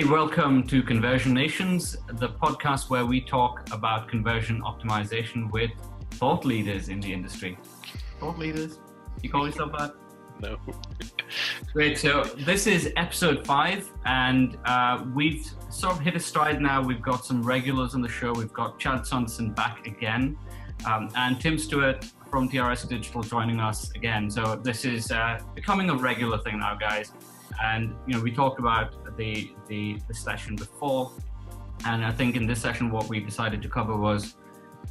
Hey, welcome to Conversionations, the podcast where we talk about conversion optimization with thought leaders in the industry. Thought leaders? You call yourself that? No. Great. So this is episode 5, and we've sort of hit a stride now. We've got some regulars on the show. We've got Chad Sanderson back again, and Tim Stewart from TRS Digital joining us again. So this is becoming a regular thing now, guys. And we talked about the session before, and I think in this session what we decided to cover was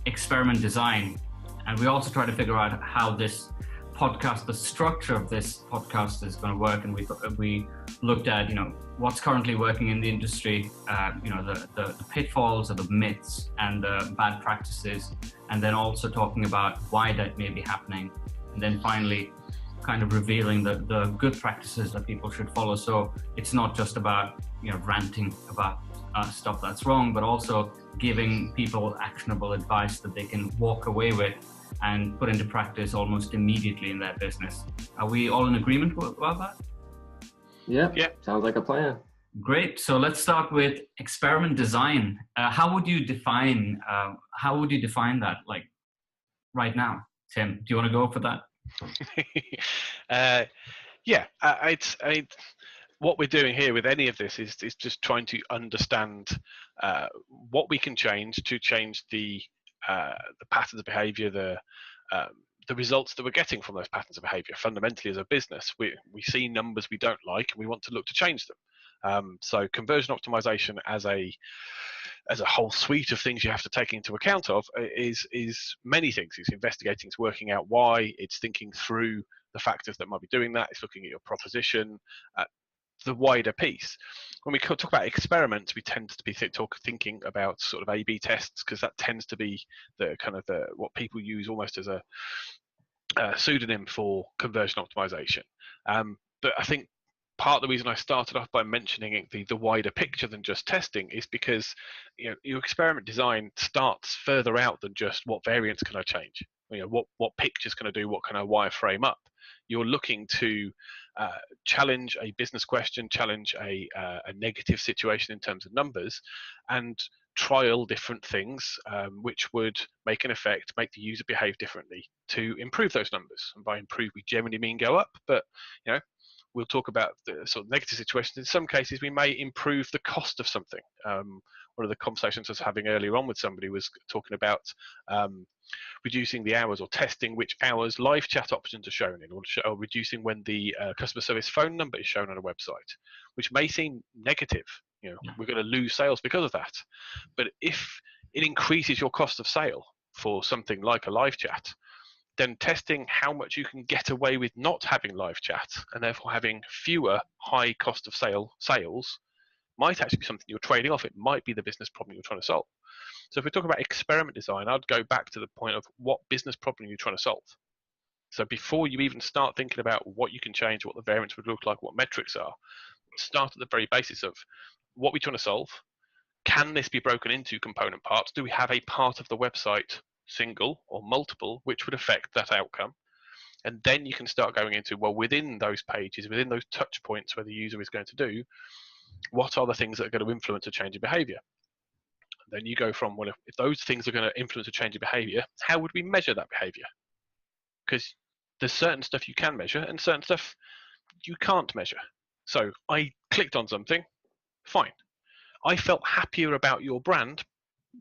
experiment design, and we also tried to figure out how this podcast, the structure of this podcast, is going to work. And we looked at what's currently working in the industry, the pitfalls or the myths and the bad practices, and then also talking about why that may be happening, and then finally kind of revealing the good practices that people should follow. So it's not just about ranting about stuff that's wrong, but also giving people actionable advice that they can walk away with and put into practice almost immediately in their business. Are we all in agreement about that? Yeah. Sounds like a plan. Great. So let's start with experiment design. How would you define that, like, right now? Tim, do you want to go for that? What we're doing here with any of this is just trying to understand what we can change to change the patterns of behavior, the results that we're getting from those patterns of behavior. Fundamentally, as a business, we see numbers we don't like and we want to look to change them. So conversion optimization as a whole suite of things you have to take into account of is many things. It's investigating, it's working out why, it's thinking through the factors that might be doing that, it's looking at your proposition, the wider piece. When we talk about experiments, we tend to be thinking about sort of A/B tests, because that tends to be the what people use almost as a pseudonym for conversion optimization. But I think part of the reason I started off by mentioning the wider picture than just testing is because your experiment design starts further out than just what variants can I change. What pictures can I do? What can I wireframe up? You're looking to challenge a business question, challenge a negative situation in terms of numbers, and trial different things which would make an effect, make the user behave differently to improve those numbers. And by improve, we generally mean go up, but we'll talk about the sort of negative situations. In some cases, we may improve the cost of something. One of the conversations I was having earlier on with somebody was talking about reducing the hours, or testing which hours live chat options are shown in, or reducing when the customer service phone number is shown on a website, which may seem negative. We're going to lose sales because of that. But if it increases your cost of sale for something like a live chat, then testing how much you can get away with not having live chat, and therefore having fewer high cost of sales, might actually be something you're trading off. It might be the business problem you're trying to solve. So if we talk about experiment design, I'd go back to the point of what business problem you're trying to solve. So before you even start thinking about what you can change, what the variants would look like, what metrics are, start at the very basis of what we're trying to solve. Can this be broken into component parts? Do we have a part of the website, single or multiple, which would affect that outcome? And then you can start going into, well, within those pages, within those touch points where the user is going to do, what are the things that are going to influence a change in behavior? Then you go from, well, if those things are going to influence a change in behavior, how would we measure that behavior? Because there's certain stuff you can measure and certain stuff you can't measure. So I clicked on something, fine. I felt happier about your brand,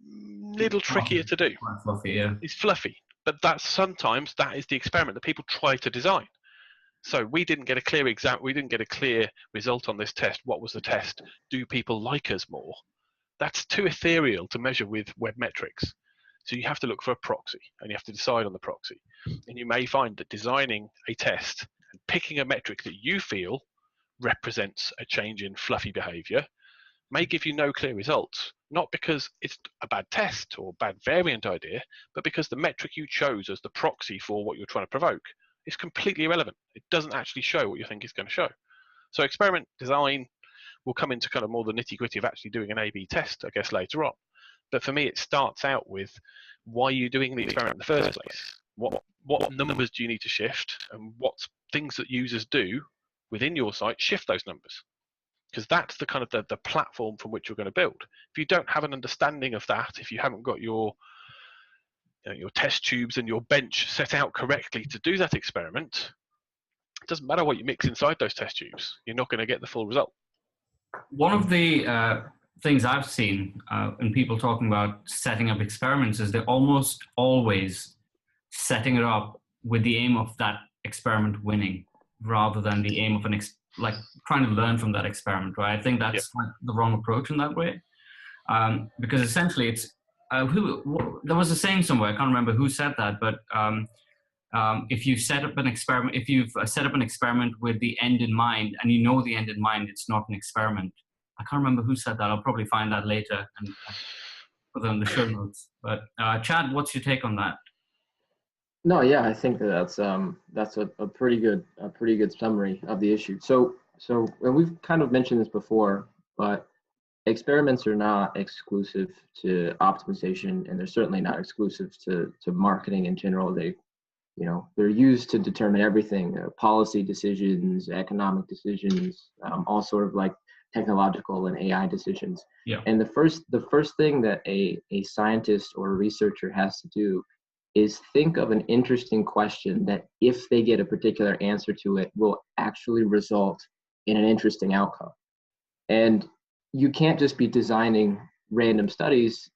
little trickier to do. Fluffy, yeah. It's fluffy, but sometimes that is the experiment that people try to design. So we didn't get a clear result on this test. What was the test? Do people like us more? That's too ethereal to measure with web metrics. So you have to look for a proxy, and you have to decide on the proxy. And you may find that designing a test and picking a metric that you feel represents a change in fluffy behavior may give you no clear results, not because it's a bad test or bad variant idea, but because the metric you chose as the proxy for what you're trying to provoke is completely irrelevant. It doesn't actually show what you think it's going to show. So experiment design will come into kind of more the nitty-gritty of actually doing an A/B test, I guess, later on. But for me, it starts out with why you're doing the experiment in the first place. What numbers do you need to shift, and what things that users do within your site shift those numbers? because that's the kind of the platform from which you're going to build. If you don't have an understanding of that, if you haven't got your test tubes and your bench set out correctly to do that experiment, it doesn't matter what you mix inside those test tubes, you're not going to get the full result. One of the things I've seen in people talking about setting up experiments is they're almost always setting it up with the aim of that experiment winning, rather than the aim of like trying to learn from that experiment, right? I think that's the wrong approach in that way, because essentially it's there was a saying somewhere, I can't remember who said that, but if you set up an experiment, if you've set up an experiment with the end in mind, and you know the end in mind, it's not an experiment. I can't remember who said that. I'll probably find that later and put it in the show notes. But Chad, what's your take on that? No, yeah, I think that's a pretty good summary of the issue. So and we've kind of mentioned this before, but experiments are not exclusive to optimization, and they're certainly not exclusive to marketing in general. They're used to determine everything: policy decisions, economic decisions, all sort of like technological and AI decisions. Yeah. And the first thing that a scientist or a researcher has to do is think of an interesting question that, if they get a particular answer to it, will actually result in an interesting outcome. And you can't just be designing random studies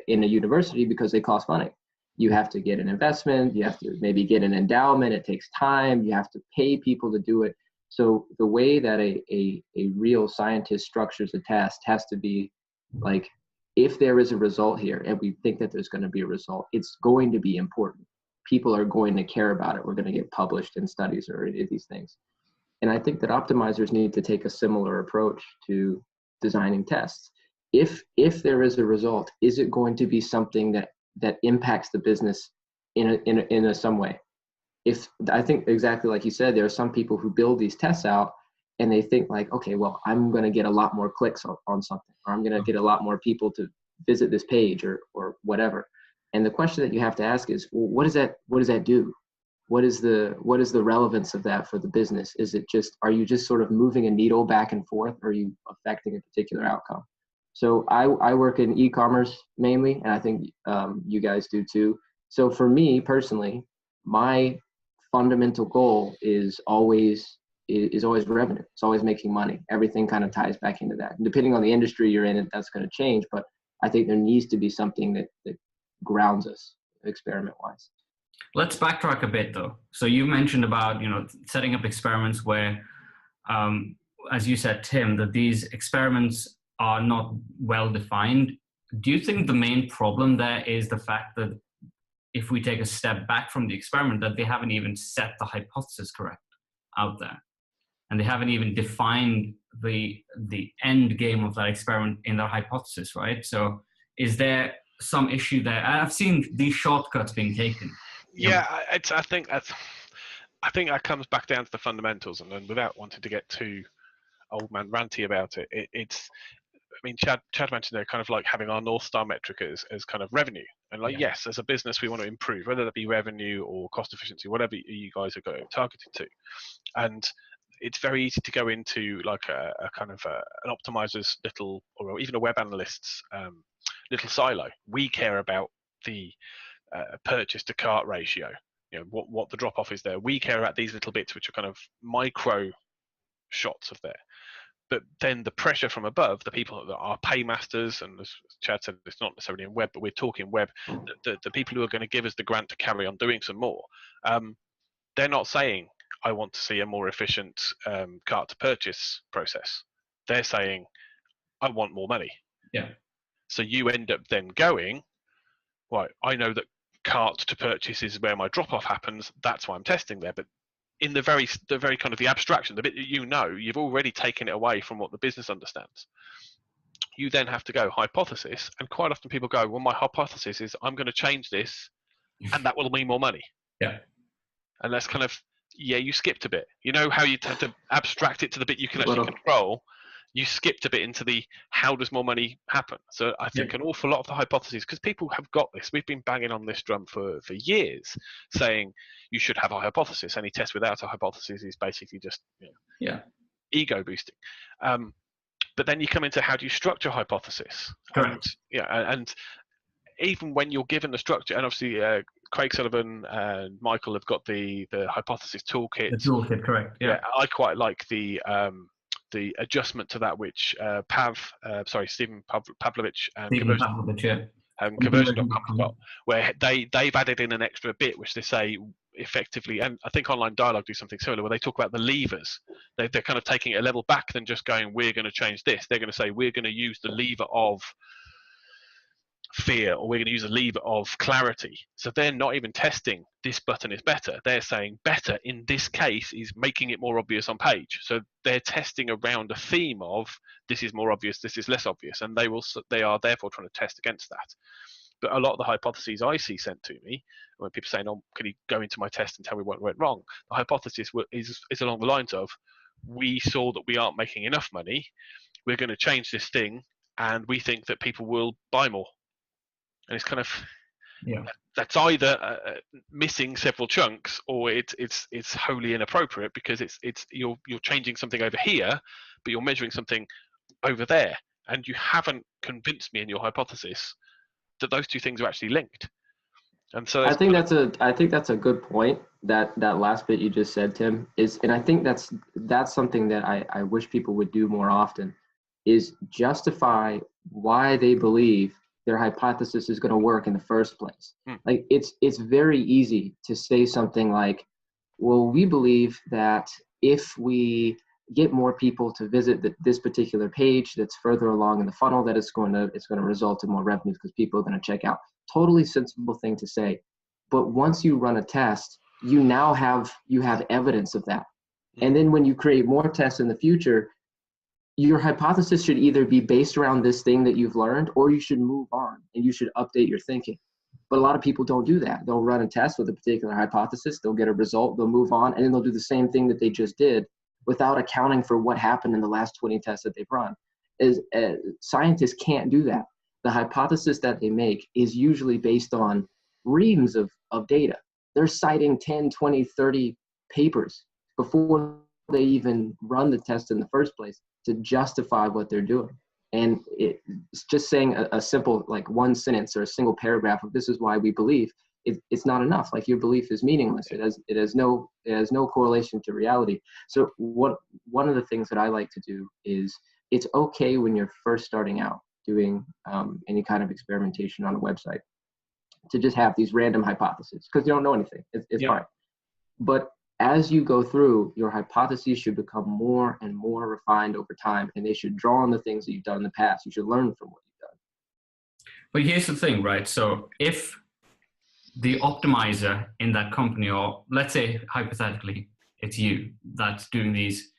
in a university because they cost money. You have to get an investment, you have to maybe get an endowment, it takes time, you have to pay people to do it. So the way that a real scientist structures a test has to be like, if there is a result here, and we think that there's going to be a result, it's going to be important. People are going to care about it. We're going to get published in studies or any of these things. And I think that optimizers need to take a similar approach to designing tests. If there is a result, is it going to be something that impacts the business in some way? If I think exactly like you said, there are some people who build these tests out and they think like, okay, well, I'm going to get a lot more clicks on something, or I'm going to get a lot more people to visit this page or whatever. And the question that you have to ask is, well, what does that do? What is the relevance of that for the business? Are you just sort of moving a needle back and forth, or are you affecting a particular outcome? So I work in e-commerce mainly, and I think you guys do too. So for me personally, my fundamental goal is always revenue. It's always making money. Everything kind of ties back into that. And depending on the industry you're in, that's going to change. But I think there needs to be something that grounds us experiment-wise. Let's backtrack a bit, though. So you mentioned about setting up experiments where, as you said, Tim, that these experiments are not well defined. Do you think the main problem there is the fact that if we take a step back from the experiment, that they haven't even set the hypothesis correct out there, and they haven't even defined the end game of that experiment in their hypothesis, right? So is there some issue there? I've seen these shortcuts being taken. Yeah, I think that comes back down to the fundamentals, and then without wanting to get too old man ranty about it, it's. I mean, Chad mentioned there kind of like having our North Star metric as kind of revenue. And like, yes, as a business, we want to improve, whether that be revenue or cost efficiency, whatever you guys are going targeted to. And it's very easy to go into like a kind of an optimizer's little, or even a web analyst's little silo. We care about the purchase to cart ratio, what the drop off is there. We care about these little bits, which are kind of micro shots of there. But then the pressure from above, the people that are paymasters, and as Chad said, it's not necessarily in web, but we're talking web, the people who are going to give us the grant to carry on doing some more, they're not saying, I want to see a more efficient cart to purchase process. They're saying, I want more money. Yeah. So you end up then going, right, I know that cart to purchase is where my drop off happens. That's why I'm testing there. But in the very kind of the abstraction, the bit that you've already taken it away from what the business understands. You then have to go hypothesis, and quite often people go, well, my hypothesis is I'm going to change this, and that will mean more money. Yeah. And that's kind of, you skipped a bit. You know how you have to abstract it to the bit you can actually control? You skipped a bit into the how does more money happen. So I think an awful lot of the hypotheses, because people have got this, we've been banging on this drum for years, saying you should have a hypothesis. Any test without a hypothesis is basically just ego boosting. But then you come into how do you structure a hypothesis? Correct. And even when you're given the structure, and obviously Craig Sullivan and Michael have got the hypothesis toolkit. The toolkit, correct. Yeah. I quite like the adjustment to that, which Stephen Pavlovich and Conversion.com got, where they've added in an extra bit, which they say effectively, and I think Online Dialogue do something similar, where they talk about the levers. They're kind of taking it a level back than just going, we're going to change this. They're going to say, we're going to use the lever of fear, or we're going to use a lever of clarity. So they're not even testing this button is better. They're saying better in this case is making it more obvious on page. So they're testing around a theme of this is more obvious, this is less obvious, and they are therefore trying to test against that. But a lot of the hypotheses I see sent to me, when people saying, "Oh, can you go into my test and tell me what went wrong?" The hypothesis is along the lines of, we saw that we aren't making enough money. We're going to change this thing, and we think that people will buy more. And it's kind of, that's either missing several chunks, or it's wholly inappropriate, because you're changing something over here, but you're measuring something over there, and you haven't convinced me in your hypothesis that those two things are actually linked. And so I think that's a good point. That last bit you just said, Tim, and I think that's something that I wish people would do more often, is justify why they believe their hypothesis is going to work in the first place. Like it's very easy to say something like, well, we believe that if we get more people to visit this particular page that's further along in the funnel, that it's going to result in more revenues because people are going to check out. Totally sensible thing to say. But once you run a test, you have evidence of that. And then when you create more tests in the future, your hypothesis should either be based around this thing that you've learned, or you should move on and you should update your thinking. But a lot of people don't do that. They'll run a test with a particular hypothesis, they'll get a result, they'll move on, and then they'll do the same thing that they just did without accounting for what happened in the last 20 tests that they've run. Scientists can't do that. The hypothesis that they make is usually based on reams of data. They're citing 10, 20, 30 papers before they even run the test in the first place to justify what they're doing. And it's just saying a simple, like one sentence or a single paragraph of this is why we believe, it's not enough. Like your belief is meaningless. It has no correlation to reality. So one of the things that I like to do is, it's okay when you're first starting out doing any kind of experimentation on a website to just have these random hypotheses, because you don't know anything. It's fine. But as you go through, your hypotheses should become more and more refined over time, and they should draw on the things that you've done in the past. You should learn from what you've done. But here's the thing, right? So if the optimizer in that company, or let's say hypothetically it's you that's doing these,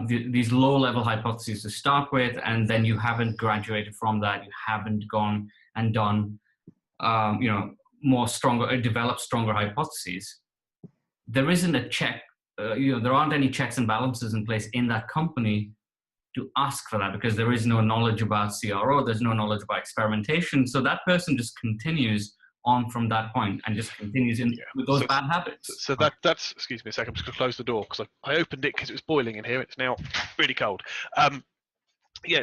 these low-level hypotheses to start with, and then you haven't graduated from that, you haven't gone and done, developed stronger hypotheses. There isn't a check, there aren't any checks and balances in place in that company to ask for that, because there is no knowledge about CRO, there's no knowledge about experimentation. So that person just continues on from that point and just continues with those bad habits. So that's, excuse me a second, I'm just going to close the door because I opened it because it was boiling in here. It's now really cold.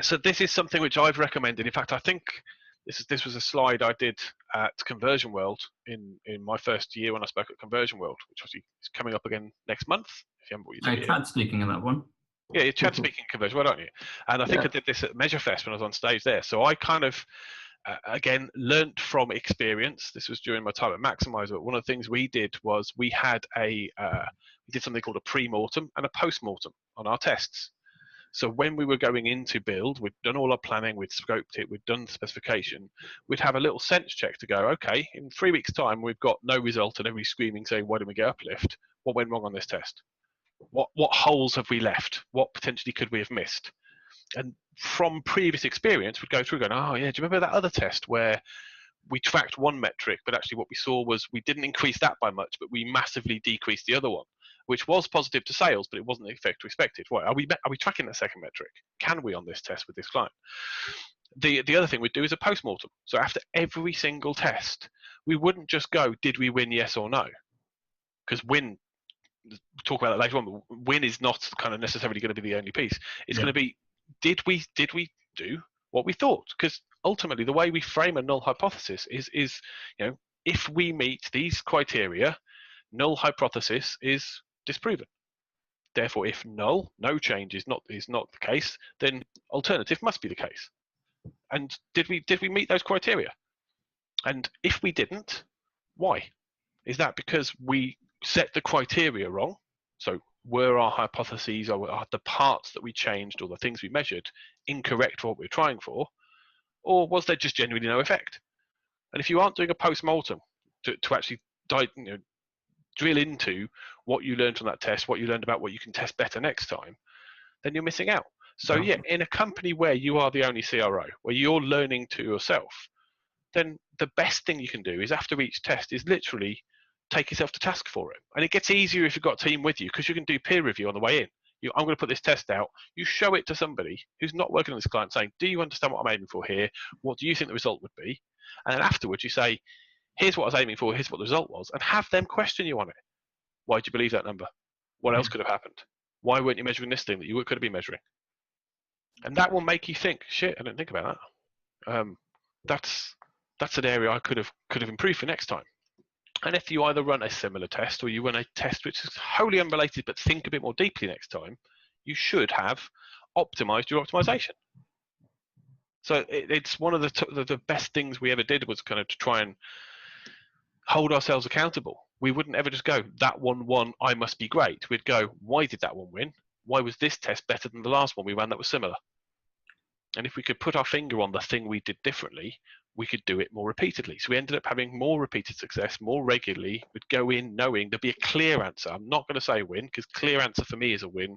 So this is something which I've recommended. In fact, I think this was a slide I did at Conversion World in my first year when I spoke at Conversion World, which obviously is coming up again next month. If you haven't what you Chad speaking in that one. Yeah, you're Chad speaking Conversion World, aren't you? And I think I did this at Measurefest when I was on stage there. So I kind of, again, learnt from experience. This was during my time at Maximizer. But one of the things we did was we did something called a pre-mortem and a post-mortem on our tests. So when we were going into build, we'd done all our planning, we'd scoped it, we'd done the specification, we'd have a little sense check to go, okay, in 3 weeks' time, we've got no result and everybody's screaming saying, why didn't we get uplift? What went wrong on this test? What holes have we left? What potentially could we have missed? And from previous experience, we'd go through going, oh yeah, do you remember that other test where we tracked one metric, but actually what we saw was we didn't increase that by much, but we massively decreased the other one, which was positive to sales, but it wasn't the effect we expected. Right, are we tracking that second metric? Can we on this test with this client? The other thing we'd do is a post-mortem. So after every single test, we wouldn't just go, did we win, yes or no? Because win talk about that later on, but win is not kind of necessarily going to be the only piece. It's going to be, did we do what we thought? Because ultimately, the way we frame a null hypothesis is if we meet these criteria, null hypothesis is disproven. Therefore, if null, no change is not the case, then alternative must be the case. And did we meet those criteria? And if we didn't, why? Is that because we set the criteria wrong? So were our hypotheses or are the parts that we changed or the things we measured incorrect for what we were trying for? Or was there just genuinely no effect? And if you aren't doing a post-mortem to actually drill into what you learned from that test, what you learned about what you can test better next time, then you're missing out. So yeah, in a company where you are the only CRO, where you're learning to yourself, then the best thing you can do is after each test is literally take yourself to task for it. And it gets easier if you've got a team with you because you can do peer review on the way in. I'm going to put this test out. You show it to somebody who's not working on this client saying, do you understand what I'm aiming for here? What do you think the result would be? And then afterwards you say, here's what I was aiming for, here's what the result was, and have them question you on it. Why do you believe that number? What else could have happened? Why weren't you measuring this thing that you could have been measuring? And that will make you think, shit, I didn't think about that. That's an area I could have improved for next time. And if you either run a similar test or you run a test which is wholly unrelated but think a bit more deeply next time, you should have optimized your optimization. So it's one of the best things we ever did was kind of to try and hold ourselves accountable. We wouldn't ever just go, that one won, I must be great. We'd go, why did that one win? Why was this test better than the last one we ran that was similar? And if we could put our finger on the thing we did differently, we could do it more repeatedly. So we ended up having more repeated success more regularly. We'd go in knowing there'd be a clear answer. I'm not going to say win because clear answer for me is a win.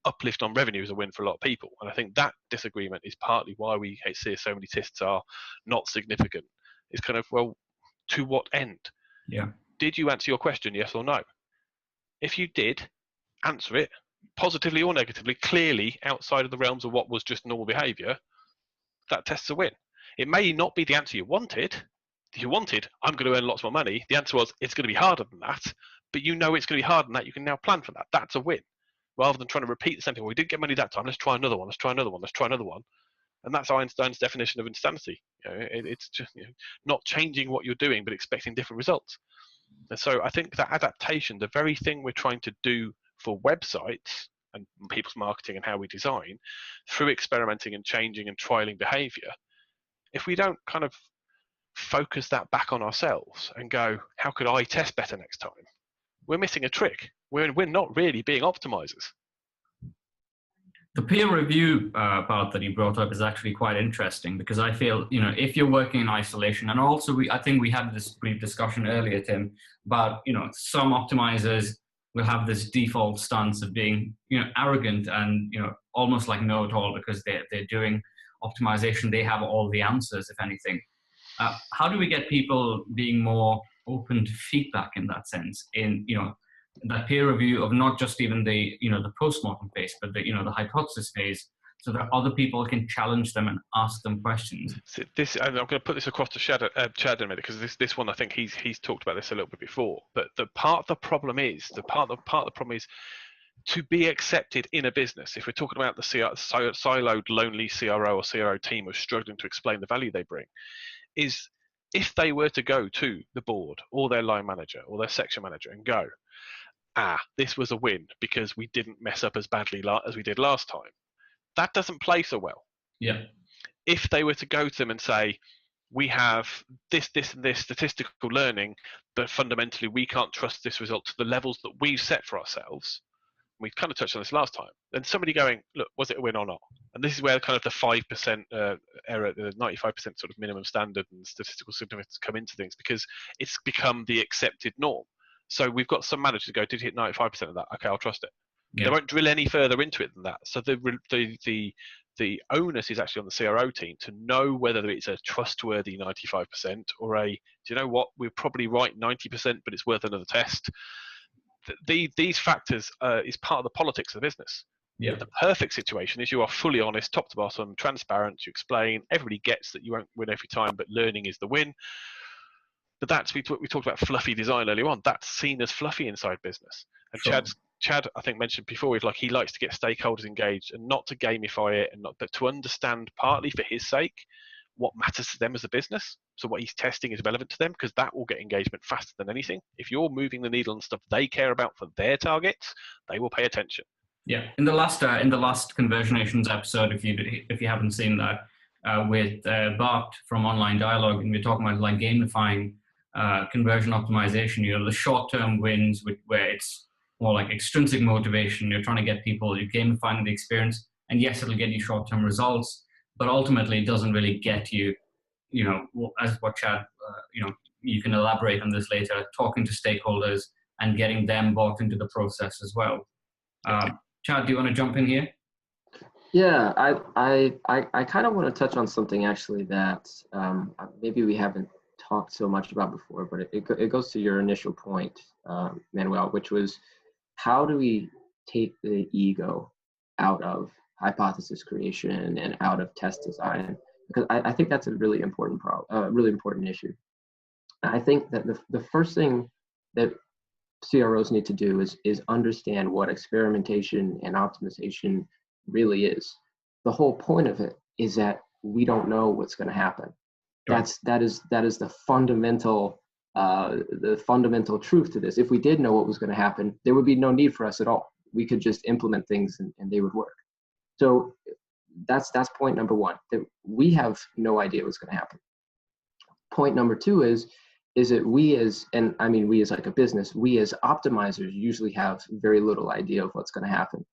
Uplift on revenue is a win for a lot of people. And I think that disagreement is partly why we see so many tests are not significant. It's kind of, well, to what end? Yeah. Did you answer your question, yes or no? If you did, answer it positively or negatively, clearly outside of the realms of what was just normal behavior, that test's a win. It may not be the answer you wanted. If you wanted, I'm going to earn lots more money, the answer was, it's going to be harder than that, but you know it's going to be harder than that, you can now plan for that. That's a win. Rather than trying to repeat the same thing, well, we didn't get money that time, let's try another one, let's try another one, let's try another one. And that's Einstein's definition of insanity. It's just not changing what you're doing, but expecting different results. And so I think that adaptation, the very thing we're trying to do for websites and people's marketing and how we design, through experimenting and changing and trialing behavior, if we don't kind of focus that back on ourselves and go, how could I test better next time? We're missing a trick. We're not really being optimizers. The peer review part that you brought up is actually quite interesting because I feel, if you're working in isolation, and also I think we had this brief discussion earlier, Tim, about, some optimizers will have this default stance of being, arrogant and, almost like know-it-all because they're doing optimization. They have all the answers, if anything. How do we get people being more open to feedback in that sense, in, that peer review of not just even the the post-mortem phase, but the the hypothesis phase, so that other people can challenge them and ask them questions? So I'm going to put this across to Chad in a minute because this one I think he's talked about this a little bit before. But the part of the problem is to be accepted in a business. If we're talking about the siloed, lonely CRO or CRO team who are struggling to explain the value they bring, is if they were to go to the board or their line manager or their section manager and go, this was a win because we didn't mess up as badly as we did last time. That doesn't play so well. Yeah. If they were to go to them and say, we have this, and this statistical learning, but fundamentally we can't trust this result to the levels that we've set for ourselves. We kind of touched on this last time. Then somebody going, look, was it a win or not? And this is where kind of the 5% error, the 95% sort of minimum standard and statistical significance come into things because it's become the accepted norm. So we've got some managers who go, did you hit 95% of that? Okay, I'll trust it. Yeah. They won't drill any further into it than that. So the onus is actually on the CRO team to know whether it's a trustworthy 95% or do you know what, we're probably right 90%, but it's worth another test. These factors is part of the politics of the business. Yeah. The perfect situation is you are fully honest, top to bottom, transparent, you explain, everybody gets that you won't win every time, but learning is the win. But we talked about fluffy design earlier on. That's seen as fluffy inside business. And Sure. Chad, I think, mentioned before, he likes to get stakeholders engaged and not to gamify it, but to understand, partly for his sake, what matters to them as a business. So what he's testing is relevant to them, because that will get engagement faster than anything. If you're moving the needle on stuff they care about for their targets, they will pay attention. Yeah, in the last Conversionations episode, if you haven't seen that, with Bart from Online Dialogue, and we're talking about like gamifying conversion optimization. The short-term wins, where it's more like extrinsic motivation. You're trying to get people, you're gamifying the experience, and yes, it'll get you short-term results, but ultimately it doesn't really get you, as what Chad, you can elaborate on this later, talking to stakeholders and getting them bought into the process as well. Chad, do you want to jump in here? Yeah, I kind of want to touch on something actually that maybe we haven't talked so much about before, but it goes to your initial point, Manuel, which was, how do we take the ego out of hypothesis creation and out of test design? Because I think that's a really important issue. I think that the first thing that CROs need to do is understand what experimentation and optimization really is. The whole point of it is that we don't know what's going to happen. Sure. That is the fundamental truth to this. If we did know what was going to happen, there would be no need for us at all. We could just implement things and they would work. So that's point number one, that we have no idea what's going to happen. Point number two is that we as like a business, we as optimizers usually have very little idea of what's going to happen.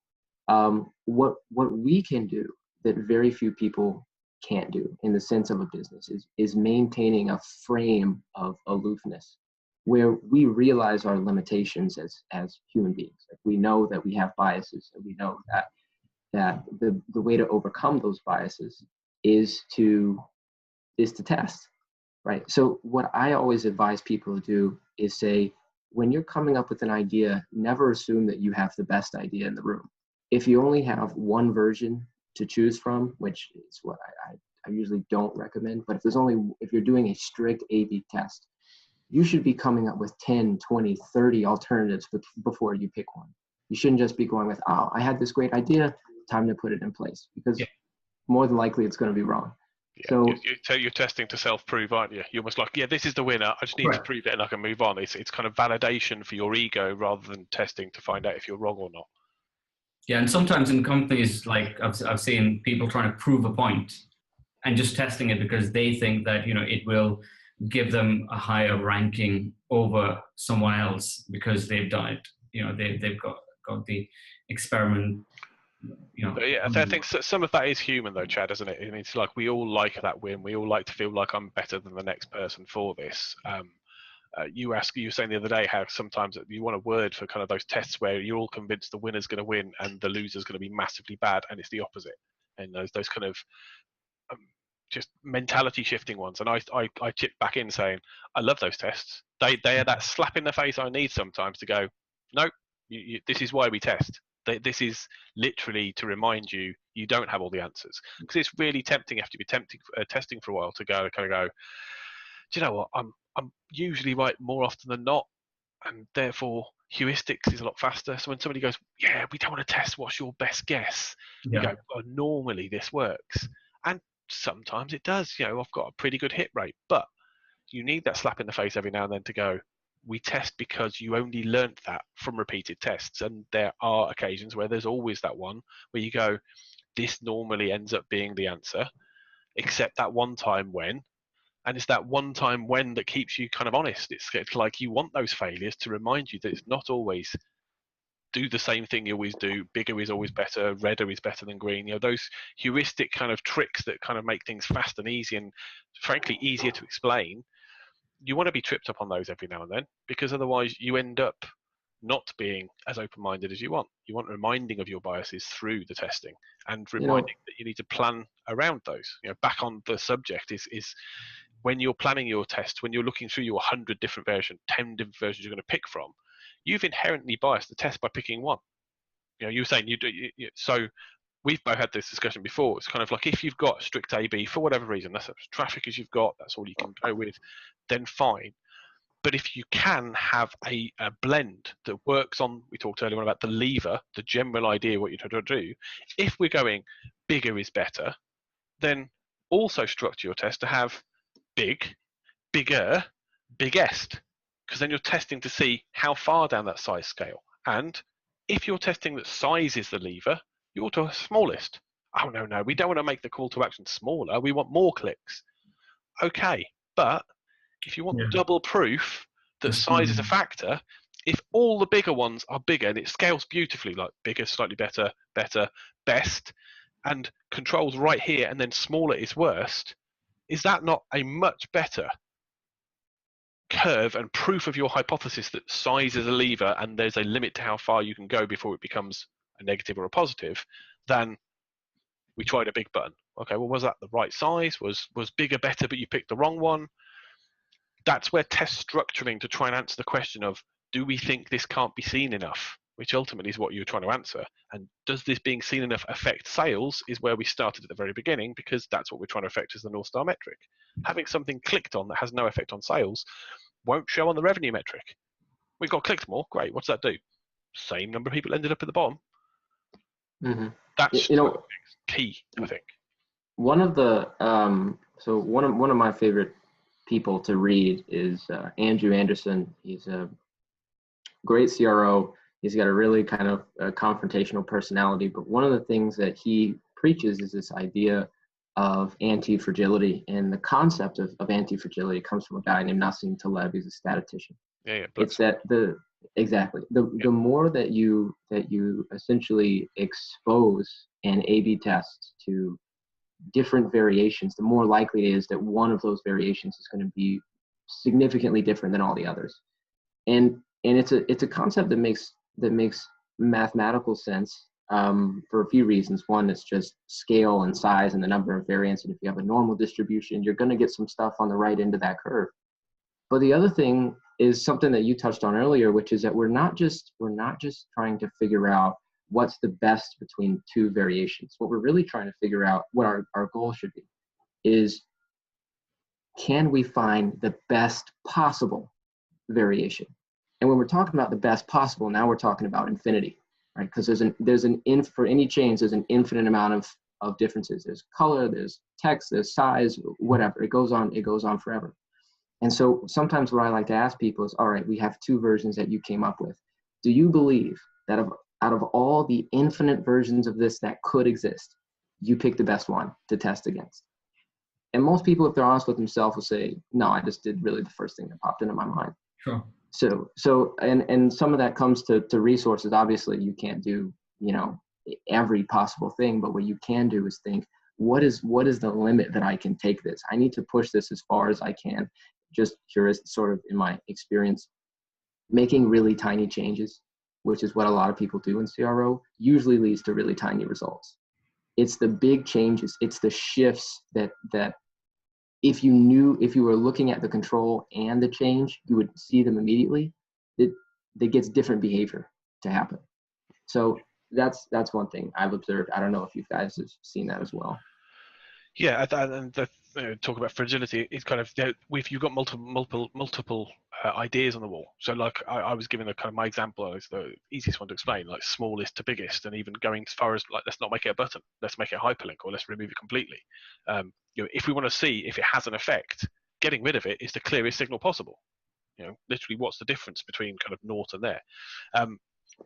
What we can do that very few people can't do in the sense of a business is maintaining a frame of aloofness where we realize our limitations as human beings. Like, we know that we have biases, and we know that the way to overcome those biases is to test. Right. So what I always advise people to do is say, when you're coming up with an idea, never assume that you have the best idea in the room. If you only have one version to choose from, which is what I usually don't recommend, but if you're doing a strict A/B test, you should be coming up with 10, 20, 30 alternatives before you pick one. You shouldn't just be going with, oh, I had this great idea, time to put it in place, because more than likely it's going to be wrong. Yeah, so you're testing to self-prove, aren't you? You're almost like, this is the winner. I just need to prove it and I can move on. It's kind of validation for your ego rather than testing to find out if you're wrong or not. Yeah, and sometimes in companies, like I've seen people trying to prove a point and just testing it because they think that it will give them a higher ranking over someone else because they've done it. They've got the experiment. I think some of that is human though, Chad, isn't it? It's like we all like that win. We all like to feel like I'm better than the next person for this. You were saying the other day how sometimes you want a word for kind of those tests where you're all convinced the winner's going to win and the loser's going to be massively bad, and it's the opposite. And those kind of just mentality shifting ones. And I chip back in saying I love those tests. They are that slap in the face I need sometimes to go, no, this is why we test. This is literally to remind you don't have all the answers, because it's really tempting after you've been testing for a while to go, do you know what, I'm usually right more often than not, and therefore heuristics is a lot faster. So when somebody goes, we don't want to test, what's your best guess? You go, well, normally this works, and sometimes it does. I've got a pretty good hit rate, but you need that slap in the face every now and then to go, we test because you only learnt that from repeated tests. And there are occasions where there's always that one where you go, this normally ends up being the answer, except that one time when. And it's that one time when that keeps you kind of honest. It's like you want those failures to remind you that it's not always do the same thing you always do. Bigger is always better. Redder is better than green. Those heuristic kind of tricks that kind of make things fast and easy and frankly easier to explain. You want to be tripped up on those every now and then, because otherwise you end up not being as open-minded as you want. You want reminding of your biases through the testing and reminding that you need to plan around those. Back on the subject is when you're planning your test, when you're looking through your 100 different versions, 10 different versions you're going to pick from, you've inherently biased the test by picking one. You were saying so we've both had this discussion before. It's kind of like, if you've got strict A/B for whatever reason, that's as traffic as you've got, that's all you can go with, then fine. But if you can have a blend that works on, we talked earlier on about the lever, the general idea what you're trying to do. If we're going bigger is better, then also structure your test to have big, bigger, biggest, because then you're testing to see how far down that size scale. And if you're testing that size is the lever, you ought to have smallest. Oh, no, we don't want to make the call to action smaller. We want more clicks. Okay, but if you want double proof that size is a factor, if all the bigger ones are bigger and it scales beautifully, like bigger, slightly better, better, best, and controls right here, and then smaller is worst, is that not a much better curve and proof of your hypothesis that size is a lever and there's a limit to how far you can go before it becomes a negative or a positive, than we tried a big button? Okay, well, was that the right size? Was bigger better, but you picked the wrong one? That's where test structuring to try and answer the question of, do we think this can't be seen enough? Which ultimately is what you're trying to answer. And does this being seen enough affect sales, is where we started at the very beginning, because that's what we're trying to affect as the North Star metric. Having something clicked on that has no effect on sales won't show on the revenue metric. We've got clicked more, great, what does that do? Same number of people ended up at the bottom. That's key, I think. One of the one of my favorite people to read is Andrew Anderson. He's a great CRO. He's got a really kind of confrontational personality, but one of the things that he preaches is this idea of anti-fragility, and the concept of anti-fragility comes from a guy named Nassim Taleb. He's a statistician. It's that the more that you essentially expose an A/B test to different variations, the more likely it is that one of those variations is going to be significantly different than all the others. And it's a concept that makes mathematical sense for a few reasons. One, it's just scale and size and the number of variants. And if you have a normal distribution, you're going to get some stuff on the right end of that curve. But the other thing is something that you touched on earlier, which is that we're not just trying to figure out what's the best between two variations. What we're really trying to figure out, what our goal should be, is can we find the best possible variation? And when we're talking about the best possible, now we're talking about infinity, right? Because for any change, there's an infinite amount of differences. There's color, there's text, there's size, whatever. It goes on forever. And so sometimes what I like to ask people is, all right, we have two versions that you came up with. Do you believe that out of all the infinite versions of this that could exist, you pick the best one to test against? And most people, if they're honest with themselves, will say, no, I just did really the first thing that popped into my mind. Sure. So and some of that comes to resources. Obviously, you can't do, every possible thing, but what you can do is think, what is the limit that I can take this? I need to push this as far as I can. Just curious, sort of in my experience, making really tiny changes, which is what a lot of people do in CRO, usually leads to really tiny results. It's the big changes, it's the shifts that if you were looking at the control and the change, you would see them immediately. That gets different behavior to happen. So that's one thing I've observed. I don't know if you guys have seen that as well. Yeah, and talk about fragility. It's kind of, if you've got multiple ideas on the wall. So like I was giving my example is the easiest one to explain, like smallest to biggest, and even going as far as like, let's not make it a button, let's make it a hyperlink, or let's remove it completely. If we want to see if it has an effect, getting rid of it is the clearest signal possible. Literally, what's the difference between kind of naught and there?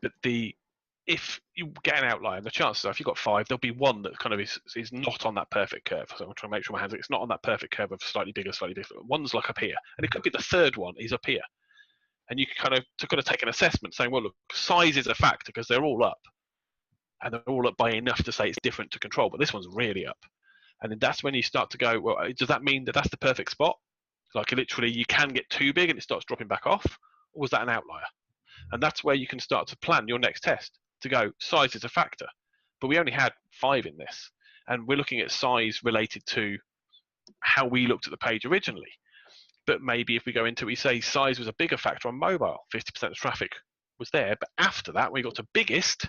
But if you get an outlier, the chances are if you've got 5, there'll be one that kind of is not on that perfect curve. So I'm trying to make sure my hands, it's not on that perfect curve of slightly bigger, slightly different. One's like up here, and it could be the third one is up here. And you can kind of take an assessment saying, well, look, size is a factor because they're all up. And they're all up by enough to say it's different to control, but this one's really up. And then that's when you start to go, well, does that mean that that's the perfect spot? Like literally you can get too big and it starts dropping back off? Or was that an outlier? And that's where you can start to plan your next test. To go, size is a factor, but we only had 5 in this, and we're looking at size related to how we looked at the page originally. But maybe if we go into, we say size was a bigger factor on mobile, 50% of traffic was there, but after that, when we got to biggest,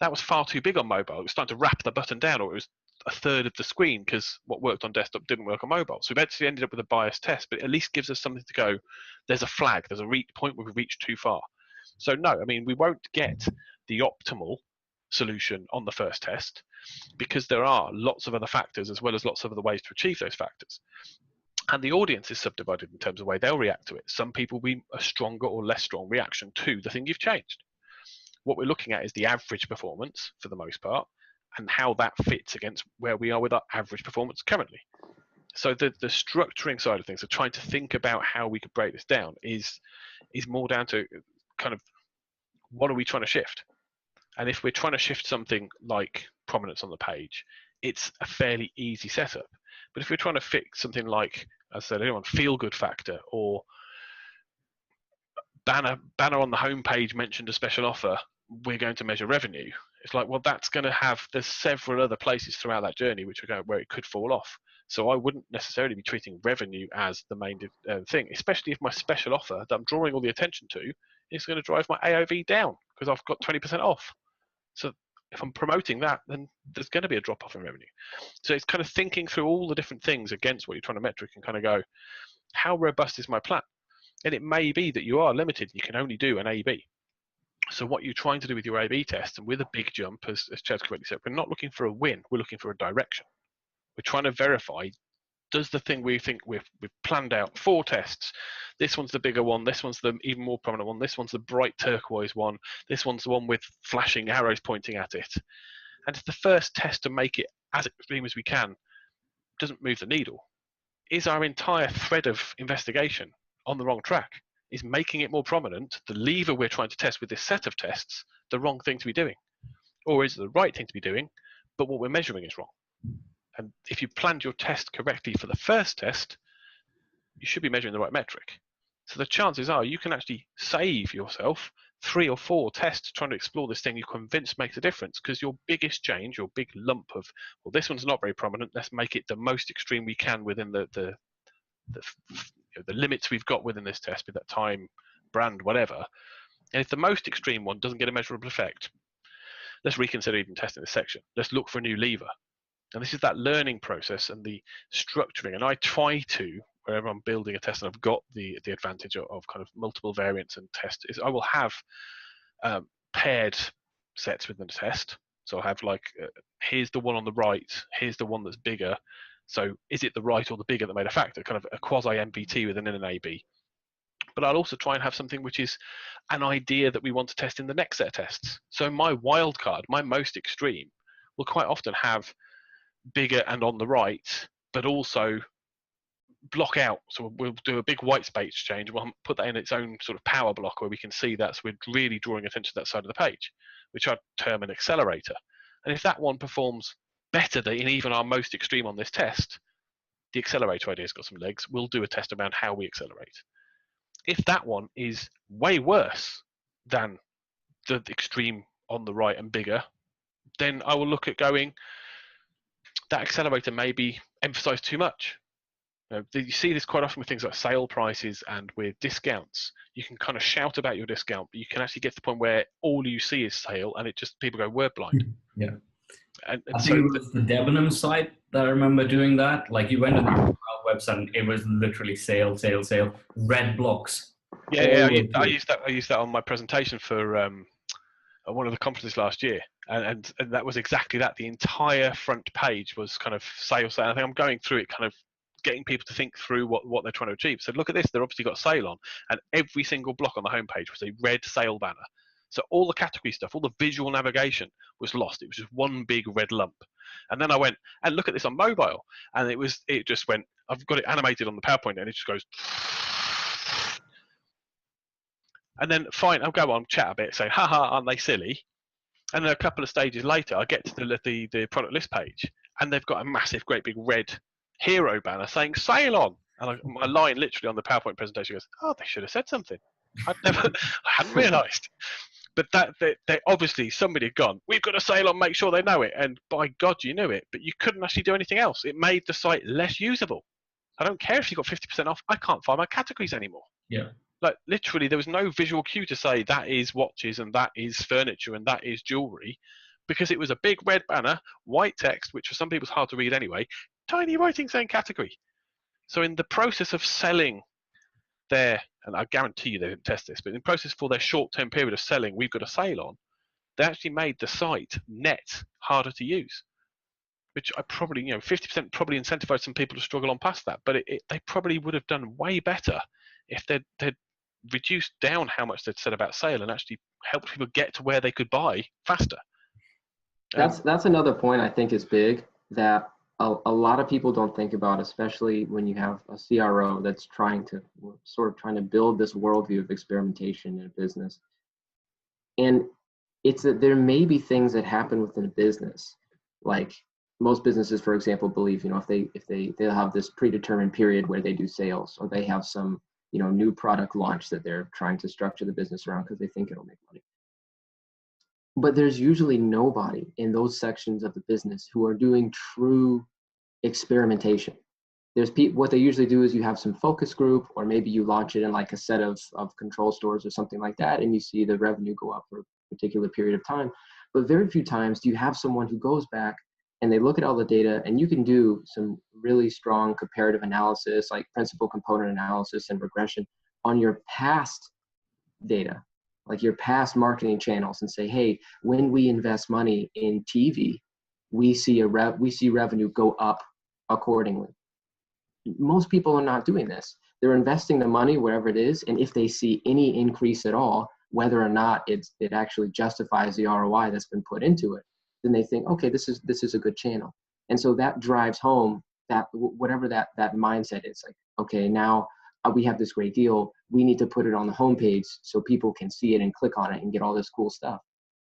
that was far too big on mobile. It was starting to wrap the button down, or it was a third of the screen because what worked on desktop didn't work on mobile. So we've actually ended up with a biased test, but it at least gives us something to go, there's a flag, there's a point where we've reached too far. So no, I mean, we won't get the optimal solution on the first test because there are lots of other factors as well as lots of other ways to achieve those factors. And the audience is subdivided in terms of the way they'll react to it. Some people will be a stronger or less strong reaction to the thing you've changed. What we're looking at is the average performance for the most part and how that fits against where we are with our average performance currently. So the structuring side of things, so trying to think about how we could break this down is more down to kind of what are we trying to shift? And if we're trying to shift something like prominence on the page, it's a fairly easy setup. But if we're trying to fix something like, as I said, anyone feel-good factor or banner on the homepage mentioned a special offer, we're going to measure revenue. It's like, well, that's going to have, there's several other places throughout that journey where it could fall off. So I wouldn't necessarily be treating revenue as the main thing, especially if my special offer that I'm drawing all the attention to is going to drive my AOV down because I've got 20% off. So if I'm promoting that, then there's going to be a drop off in revenue. So it's kind of thinking through all the different things against what you're trying to metric and kind of go, how robust is my plan? And it may be that you are limited. You can only do an A/B. So what you're trying to do with your A/B test, and with a big jump, as Chad's correctly said, we're not looking for a win. We're looking for a direction. We're trying to verify, does the thing we think we've planned out 4 tests, this one's the bigger one, this one's the even more prominent one, this one's the bright turquoise one, this one's the one with flashing arrows pointing at it. And if the first test to make it as extreme as we can doesn't move the needle, is our entire thread of investigation on the wrong track? Is making it more prominent, the lever we're trying to test with this set of tests, the wrong thing to be doing? Or is it the right thing to be doing, but what we're measuring is wrong? And if you planned your test correctly for the first test, you should be measuring the right metric. So the chances are you can actually save yourself 3 or 4 tests trying to explore this thing you're convinced makes a difference, because your biggest change, your big lump of, well, this one's not very prominent, let's make it the most extreme we can within the limits we've got within this test, with that time, brand, whatever. And if the most extreme one doesn't get a measurable effect, let's reconsider even testing this section. Let's look for a new lever. And this is that learning process and the structuring. And I try to, wherever I'm building a test and I've got the advantage of kind of multiple variants and tests, is I will have paired sets within the test. So I'll have like, here's the one on the right, here's the one that's bigger. So is it the right or the bigger that made a factor? Kind of a quasi-MPT within an A/B. But I'll also try and have something which is an idea that we want to test in the next set of tests. So my wild card, my most extreme, will quite often have bigger and on the right, but also block out. So we'll do a big white space change. We'll put that in its own sort of power block where we can see that. So we're really drawing attention to that side of the page, which I'd term an accelerator. And if that one performs better than even our most extreme on this test, the accelerator idea's got some legs. We'll do a test around how we accelerate. If that one is way worse than the extreme on the right and bigger, then I will look at going, that accelerator may be emphasized too much. You see this quite often with things like sale prices and with discounts. You can kind of shout about your discount, but you can actually get to the point where all you see is sale, and it just, people go word blind. Yeah. And I so think it was the Debenhams site that I remember doing that. Like you went to the website and it was literally sale, sale, sale, red blocks. Yeah, I used that on my presentation for one of the conferences last year, and that was exactly that. The entire front page was kind of sale. I think I'm going through it, kind of getting people to think through what they're trying to achieve. So look at this, they've obviously got sale on, and every single block on the homepage was a red sale banner. So all the category stuff, all the visual navigation was lost. It was just one big red lump. And then I went, and look at this on mobile, and it just went, I've got it animated on the PowerPoint, and it just goes. And then fine, I'll go on, chat a bit, say, haha, aren't they silly? And then a couple of stages later, I get to the product list page, and they've got a massive, great big red hero banner saying sale on. And my line literally on the PowerPoint presentation goes, oh, they should have said something. I hadn't realised. But they obviously, somebody had gone, we've got a sale on, make sure they know it. And by God, you knew it, but you couldn't actually do anything else. It made the site less usable. I don't care if you got 50% off. I can't find my categories anymore. Yeah. Like literally, there was no visual cue to say that is watches and that is furniture and that is jewelry. because it was a big red banner, white text, which for some people is hard to read anyway, tiny writing saying category. So in the process of selling their, and I guarantee you they didn't test this, but in the process for their short-term period of selling, we've got a sale on, they actually made the site net harder to use, which I probably, 50% probably incentivized some people to struggle on past that, but they probably would have done way better if they'd reduced down how much they'd said about sale and actually helped people get to where they could buy faster. That's another point I think is big that a lot of people don't think about, especially when you have a CRO that's trying to build this worldview of experimentation in a business. And it's that there may be things that happen within a business, like most businesses, for example, believe, if they'll have this predetermined period where they do sales, or they have some, new product launch that they're trying to structure the business around because they think it'll make money. But there's usually nobody in those sections of the business who are doing true experimentation. There's what they usually do is you have some focus group, or maybe you launch it in like a set of control stores or something like that, and you see the revenue go up for a particular period of time. But very few times do you have someone who goes back and they look at all the data, and you can do some really strong comparative analysis, like principal component analysis and regression on your past data, like your past marketing channels, and say, hey, when we invest money in TV, we see revenue go up accordingly. Most people are not doing this. They're investing the money wherever it is, and if they see any increase at all, whether or not it actually justifies the ROI that's been put into it, then they think, okay, this is a good channel. And so that drives home that whatever that mindset is, like, okay, now we have this great deal, we need to put it on the homepage so people can see it and click on it and get all this cool stuff.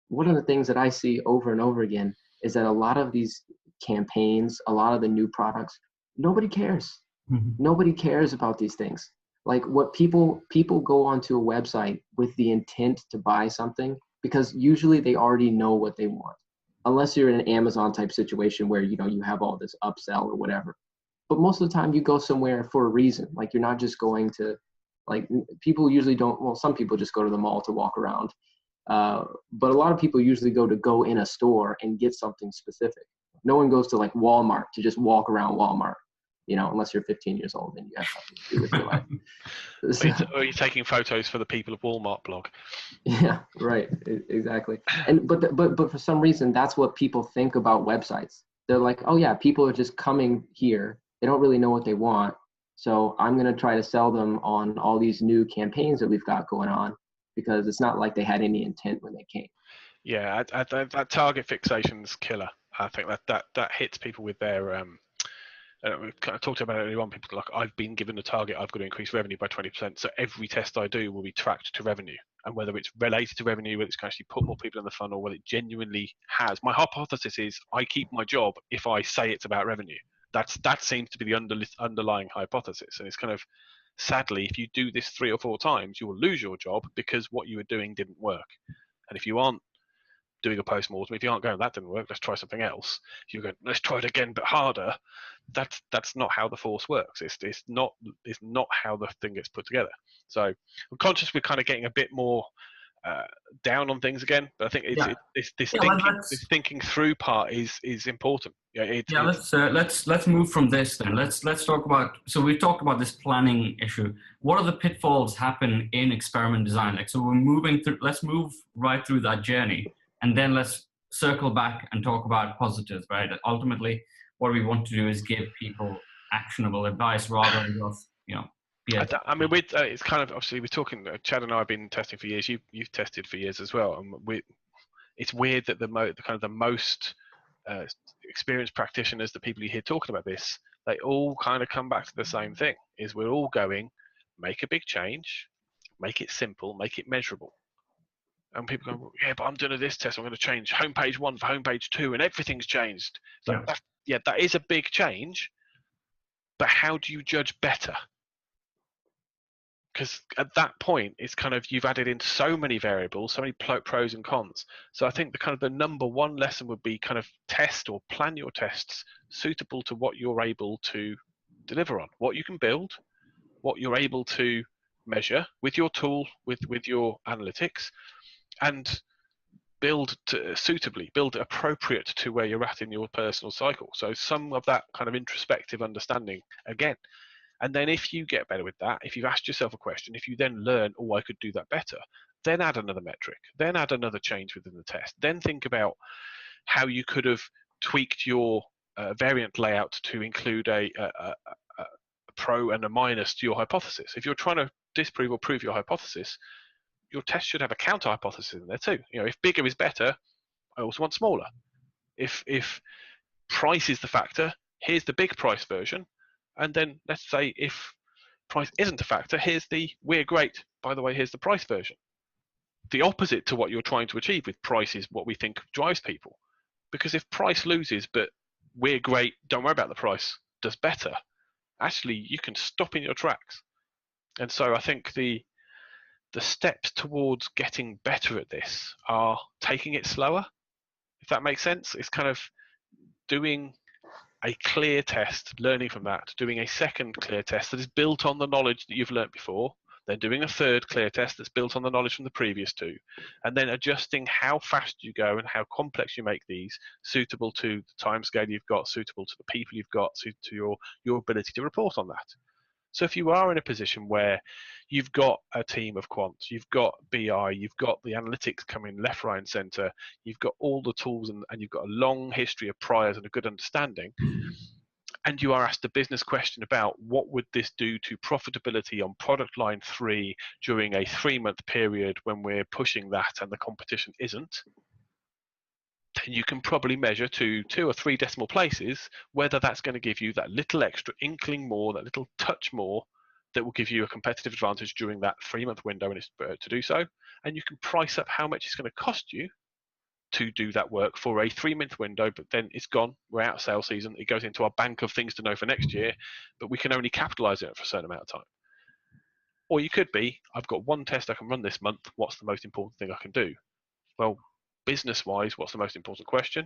One of the things that I see over and over again is that a lot of these campaigns, a lot of the new products, nobody cares. Mm-hmm. Nobody cares about these things. Like, what people go onto a website with the intent to buy something because usually they already know what they want, unless you're in an Amazon type situation where you have all this upsell or whatever. But most of the time you go somewhere for a reason. Like, you're not just going to, like, people usually don't, well, some people just go to the mall to walk around. But a lot of people usually go in a store and get something specific. No one goes to like Walmart to just walk around Walmart, unless you're 15 years old and you have something to do with your life. So, or you're taking photos for the People of Walmart blog. Yeah, right. Exactly. But for some reason, that's what people think about websites. They're like, oh yeah, people are just coming here. They don't really know what they want. So I'm going to try to sell them on all these new campaigns that we've got going on, because it's not like they had any intent when they came. Yeah, that target fixation's killer. I think that hits people with their we've kind of talked about it earlier on. People are like, I've been given a target, I've got to increase revenue by 20%. So every test I do will be tracked to revenue, and whether it's related to revenue, whether it's can actually put more people in the funnel, whether it genuinely has. My hypothesis is I keep my job if I say it's about revenue. That seems to be the underlying hypothesis, and it's kind of, sadly, if you do this 3 or 4 times, you will lose your job because what you were doing didn't work. And if you aren't doing a post-mortem, if you aren't going, that didn't work, let's try something else, you're going, let's try it again but harder. That's not how the force works. It's not how the thing gets put together. So I'm conscious we're kind of getting a bit more down on things again, but I think this thinking through part is important. Let's move from this then. Let's talk about. So we talked about this planning issue. What are the pitfalls happen in experiment design? Like, so we're moving through. Let's move right through that journey, and then let's circle back and talk about positives. Right. Ultimately, what we want to do is give people actionable advice rather than just Yeah. I mean, it's kind of, obviously we're talking. Chad and I have been testing for years. You've tested for years as well, and it's weird that the most experienced practitioners, the people you hear talking about this, they all kind of come back to the same thing: is we're all going, make a big change, make it simple, make it measurable. And people go, yeah, but I'm doing this test, I'm going to change homepage 1 for homepage 2, and everything's changed. So that is a big change, but how do you judge better? Because at that point, it's kind of, you've added in so many variables, so many pros and cons. So I think the number one lesson would be kind of test or plan your tests suitable to what you're able to deliver on, what you can build, what you're able to measure with your tool, with your analytics, and build suitably, build appropriate to where you're at in your personal cycle. So some of that kind of introspective understanding again. And then if you get better with that, if you've asked yourself a question, if you then learn, oh, I could do that better, then add another metric, then add another change within the test. Then think about how you could have tweaked your variant layout to include a pro and a minus to your hypothesis. If you're trying to disprove or prove your hypothesis, your test should have a counter hypothesis in there too. If bigger is better, I also want smaller. If price is the factor, here's the big price version. And then let's say if price isn't a factor, here's the we're great, by the way, here's the price version. The opposite to what you're trying to achieve with price is what we think drives people. Because if price loses, but we're great, don't worry about the price, does better, actually you can stop in your tracks. And so I think the steps towards getting better at this are taking it slower, if that makes sense. It's kind of doing a clear test, learning from that, doing a second clear test that is built on the knowledge that you've learnt before, then doing a third clear test that's built on the knowledge from the previous two, and then adjusting how fast you go and how complex you make these, suitable to the timescale you've got, suitable to the people you've got, suitable to your ability to report on that. So if you are in a position where you've got a team of quants, you've got BI, you've got the analytics coming left, right, and center, you've got all the tools and you've got a long history of priors and a good understanding, and you are asked a business question about what would this do to profitability on product line 3 during a 3-month period when we're pushing that and the competition isn't, then you can probably measure to 2 or 3 decimal places whether that's going to give you that little extra inkling more, that little touch more, that will give you a competitive advantage during that 3-month window to do so. And you can price up how much it's going to cost you to do that work for a 3-month window, but then it's gone. We're out of sales season. It goes into our bank of things to know for next year, but we can only capitalize it for a certain amount of time. Or you could be, I've got one test I can run this month. What's the most important thing I can do? Well, business-wise, what's the most important question?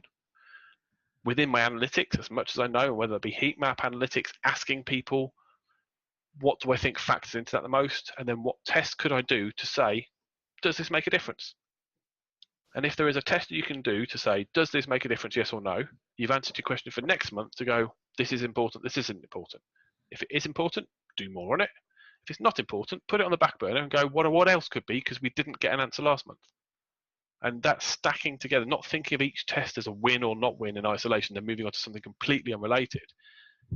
Within my analytics, as much as I know, whether it be heat map analytics, asking people, what do I think factors into that the most? And then what test could I do to say, does this make a difference? And if there is a test that you can do to say, does this make a difference, yes or no, you've answered your question for next month to go, this is important, this isn't important. If it is important, do more on it. If it's not important, put it on the back burner and go, what else could be, because we didn't get an answer last month. And that's stacking together, not thinking of each test as a win or not win in isolation, then moving on to something completely unrelated,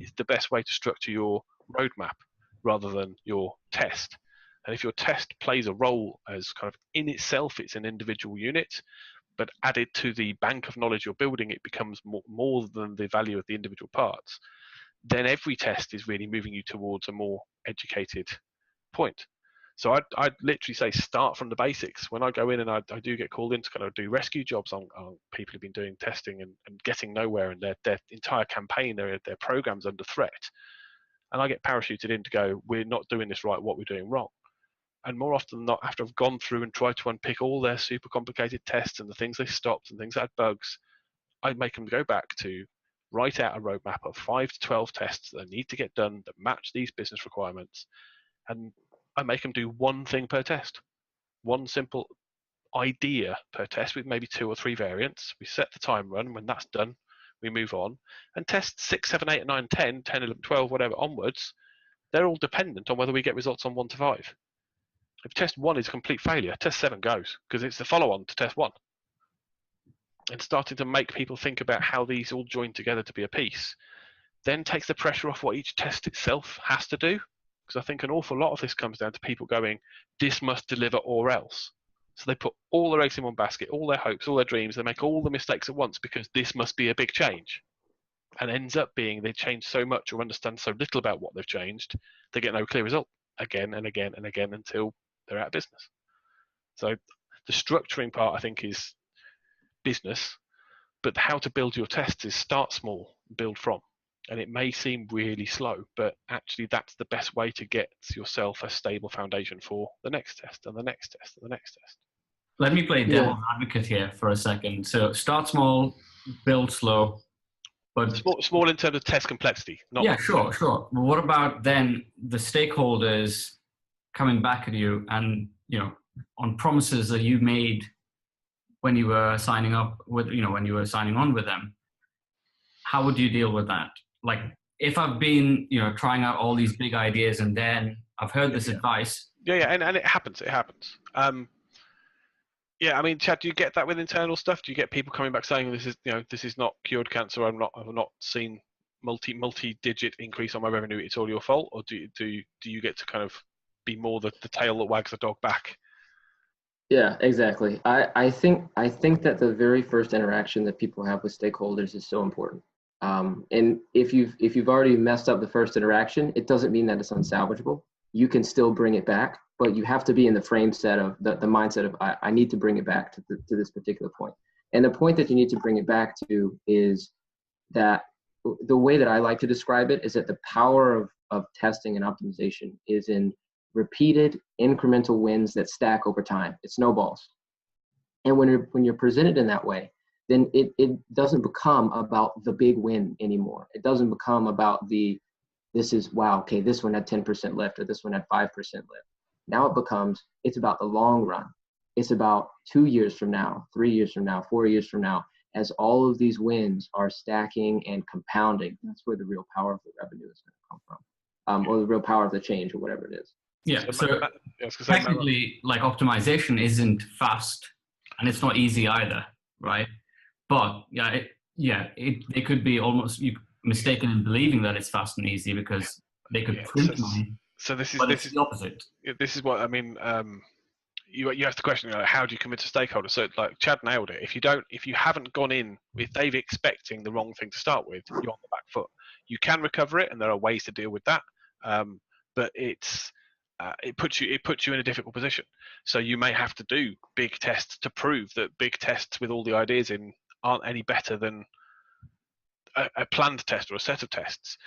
is the best way to structure your roadmap rather than your test. And if your test plays a role as kind of in itself, it's an individual unit, but added to the bank of knowledge you're building, it becomes more than the value of the individual parts, then every test is really moving you towards a more educated point. So I'd literally say start from the basics. When I go in and I do get called in to kind of do rescue jobs on people who've been doing testing and getting nowhere, and their entire campaign, their program's under threat. And I get parachuted in to go, we're not doing this right, what we're doing wrong. And more often than not, after I've gone through and tried to unpick all their super complicated tests and the things they stopped and things that had bugs, I make them go back to write out a roadmap of 5 to 12 tests that need to get done that match these business requirements. And I make them do one thing per test, one simple idea per test with maybe 2 or 3 variants. We set the time run. When that's done, we move on. And test 6, 7, 8, 9, 10, 10, 11, 12, whatever onwards, they're all dependent on whether we get results on 1 to 5. If test 1 is a complete failure, test 7 goes, because it's the follow-on to test 1. And starting to make people think about how these all join together to be a piece then takes the pressure off what each test itself has to do. Because I think an awful lot of this comes down to people going, this must deliver or else. So they put all their eggs in one basket, all their hopes, all their dreams, they make all the mistakes at once because this must be a big change. And ends up being they change so much or understand so little about what they've changed, they get no clear result again and again and again until they're out of business. So the structuring part, I think, is business, but how to build your tests is start small, build from. And it may seem really slow, but actually that's the best way to get yourself a stable foundation for the next test and the next test and the next test. Let me play devil's advocate here for a second. So start small, build slow. But small in terms of test complexity. Sure. But what about then the stakeholders coming back at you and, on promises that you made when you were signing up with, when you were signing on with them. How would you deal with that? Like, if I've been, trying out all these big ideas and then I've heard this advice. Yeah, and it happens. It happens. Yeah, I mean, Chad, do you get that with internal stuff? Do you get people coming back saying this is not cured cancer? I've not seen multi-digit increase on my revenue. It's all your fault, or do you get to kind of be more the tail that wags the dog back? Yeah, exactly. I think that the very first interaction that people have with stakeholders is so important. And if you've already messed up the first interaction, it doesn't mean that it's unsalvageable. You can still bring it back, but you have to be in the frame set of the mindset of I need to bring it back to this particular point. And the point that you need to bring it back to is that the way that I like to describe it is that the power of testing and optimization is in repeated incremental wins that stack over time. It snowballs. And when you're presented in that way, then it doesn't become about the big win anymore. It doesn't become about this is, wow, okay, this one had 10% lift or this one had 5% lift. Now it's about the long run. It's about 2 years from now, 3 years from now, 4 years from now, as all of these wins are stacking and compounding. That's where the real power of the revenue is going to come from, or the real power of the change, or whatever it is. Yeah, so technically, like, optimization isn't fast, and it's not easy either, right? But they could be almost mistaken in believing that it's fast and easy because they could print money. So this is the opposite. This is what I mean. You asked the question, how do you convince a stakeholder? So, like, Chad nailed it. If you haven't gone in with Dave expecting the wrong thing to start with, you're on the back foot. You can recover it, and there are ways to deal with that. But it puts you in a difficult position. So you may have to do big tests to prove that big tests with all the ideas in aren't any better than a planned test or a set of tests.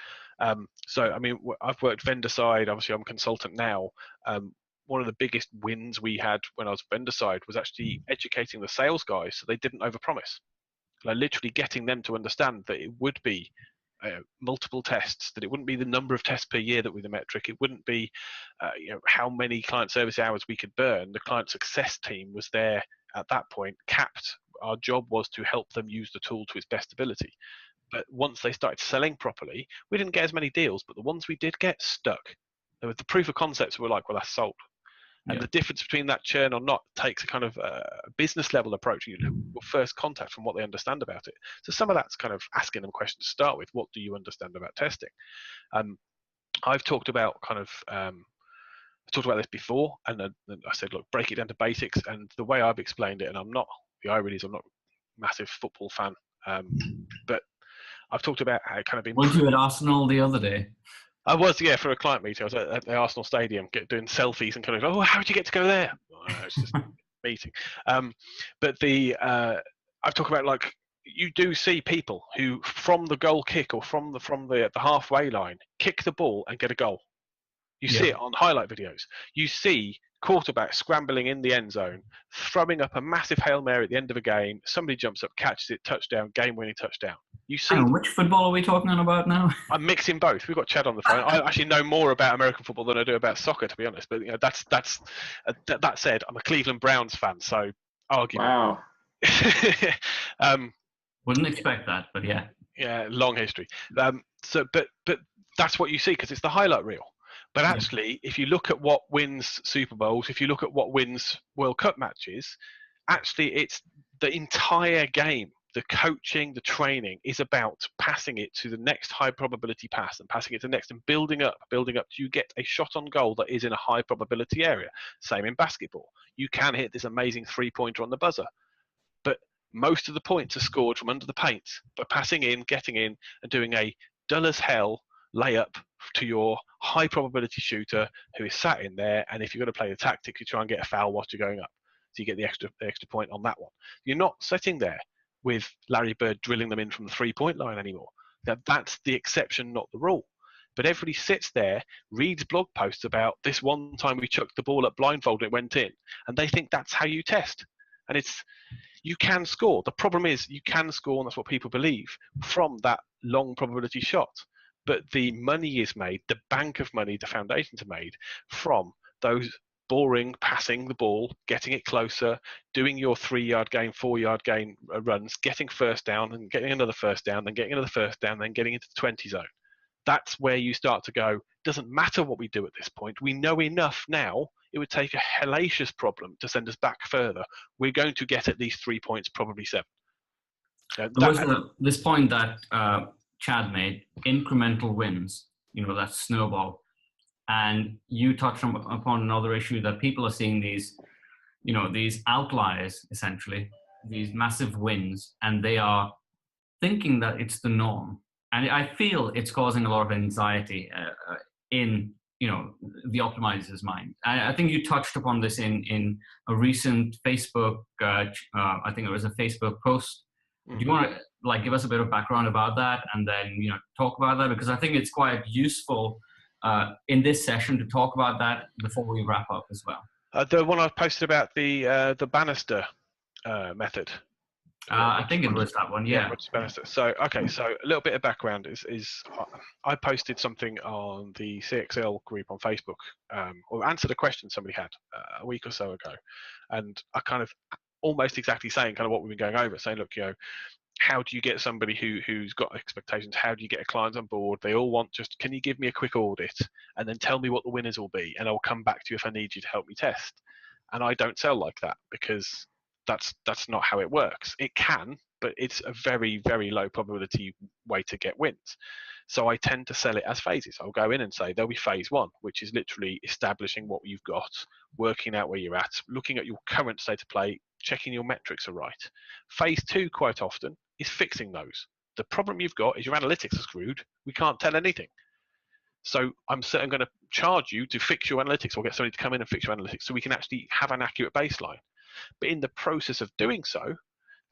So, I mean, I've worked vendor side. Obviously, I'm a consultant now. One of the biggest wins we had when I was vendor side was actually educating the sales guys so they didn't overpromise. Like, literally getting them to understand that it would be multiple tests, that it wouldn't be the number of tests per year that was the metric. It wouldn't be how many client service hours we could burn. The client success team was there at that point, capped. Our job was to help them use the tool to its best ability. But once they started selling properly, we didn't get as many deals, but the ones we did get stuck. The proof of concepts were like, well, that's sold. And the difference between that churn or not takes a kind of business level approach, your first contact from what they understand about it. So some of that's kind of asking them questions to start with. What do you understand about testing? I've talked about talked about this before, and then I said, look, break it down to basics. And the way I've explained it, and the irony is I'm not a massive football fan, but I've talked about how it kind of been. Weren't you at Arsenal the other day? I was, yeah, for a client meeting. I was at the Arsenal Stadium doing selfies and kind of, how did you get to go there? It's just a meeting. But I've talked about, like, you do see people who, from the goal kick or from the halfway line, kick the ball and get a goal. You see it on highlight videos. You see quarterback scrambling in the end zone, throwing up a massive Hail Mary at the end of a game. Somebody jumps up, catches it, touchdown, game-winning touchdown. You see. Which football are we talking about now? I'm mixing both. We've got Chad on the phone. I actually know more about American football than I do about soccer, to be honest. But that said, I'm a Cleveland Browns fan, so argument. Wow. Wouldn't expect that, but yeah. Yeah, long history. But that's what you see because it's the highlight reel. But actually, if you look at what wins Super Bowls, if you look at what wins World Cup matches, actually it's the entire game. The coaching, the training is about passing it to the next high probability pass and passing it to the next and building up till you get a shot on goal that is in a high probability area. Same in basketball. You can hit this amazing 3-pointer on the buzzer, but most of the points are scored from under the paint by passing in, getting in, and doing a dull as hell layup to your high probability shooter who is sat in there. And if you're going to play the tactics, you try and get a foul whilst you're going up. So you get the extra point on that one. You're not sitting there with Larry Bird drilling them in from the 3-point line anymore. That's the exception, not the rule. But everybody sits there, reads blog posts about this one time we chucked the ball up blindfold and it went in, and they think that's how you test. And you can score. The problem is you can score, and that's what people believe, from that long probability shot. But the money is made, the bank of money, the foundations are made from those boring passing the ball, getting it closer, doing your 3-yard gain, 4-yard gain runs, getting first down and getting another first down, then getting another first down, then getting into the 20 zone. That's where you start to go, doesn't matter what we do at this point. We know enough now. It would take a hellacious problem to send us back further. We're going to get at least 3 points, probably 7. There was this point that Chad made, incremental wins, that snowball. And you touched upon another issue that people are seeing these outliers, essentially, these massive wins, and they are thinking that it's the norm. And I feel it's causing a lot of anxiety in the optimizer's mind. I think you touched upon this in a recent Facebook, I think it was a Facebook post. Mm-hmm. Do you want to give us a bit of background about that, and then talk about that, because I think it's quite useful in this session to talk about that before we wrap up as well. The one I posted about the Bannister method. I think it was that one, yeah. So, okay, so a little bit of background is I posted something on the CXL group on Facebook, or answered a question somebody had a week or so ago, and I kind of almost exactly saying kind of what we've been going over, saying, look, how do you get somebody who's got expectations? How do you get a client on board? They all want just, can you give me a quick audit and then tell me what the winners will be, and I'll come back to you if I need you to help me test. And I don't sell like that, because that's not how it works. It can, but it's a very, very low probability way to get wins. So I tend to sell it as phases. I'll go in and say there'll be phase 1, which is literally establishing what you've got, working out where you're at, looking at your current state of play, checking your metrics are right. Phase 2, quite often, is fixing those. The problem you've got is your analytics are screwed. We can't tell anything. So I'm going to charge you to fix your analytics, or get somebody to come in and fix your analytics, so we can actually have an accurate baseline. But in the process of doing so,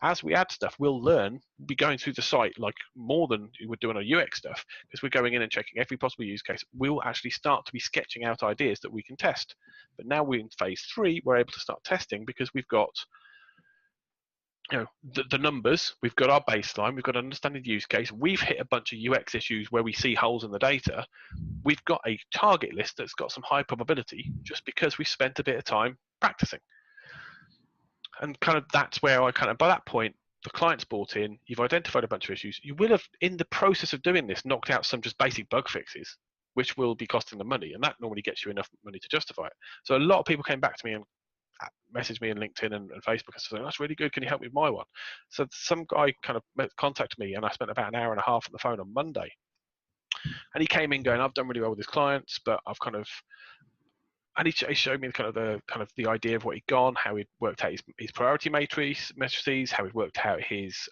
as we add stuff, we'll learn, be going through the site like more than you would do on a UX stuff, because we're going in and checking every possible use case. We'll actually start to be sketching out ideas that we can test. But now we're in phase 3, we're able to start testing, because we've got the numbers, we've got our baseline, we've got an understanding use case, we've hit a bunch of UX issues where we see holes in the data, we've got a target list that's got some high probability, just because we spent a bit of time practicing. And kind of that's where by that point, the client's bought in, you've identified a bunch of issues, you will have, in the process of doing this, knocked out some just basic bug fixes, which will be costing them money, and that normally gets you enough money to justify it. So a lot of people came back to me and messaged me on LinkedIn and Facebook and said, that's really good, can you help me with my one? So some guy kind of contacted me, and I spent about an hour and a half on the phone on Monday. And he came in going, I've done really well with his clients, but I've kind of, and he showed me the idea of what he'd gone, how he'd worked out his priority matrices, how he'd worked out his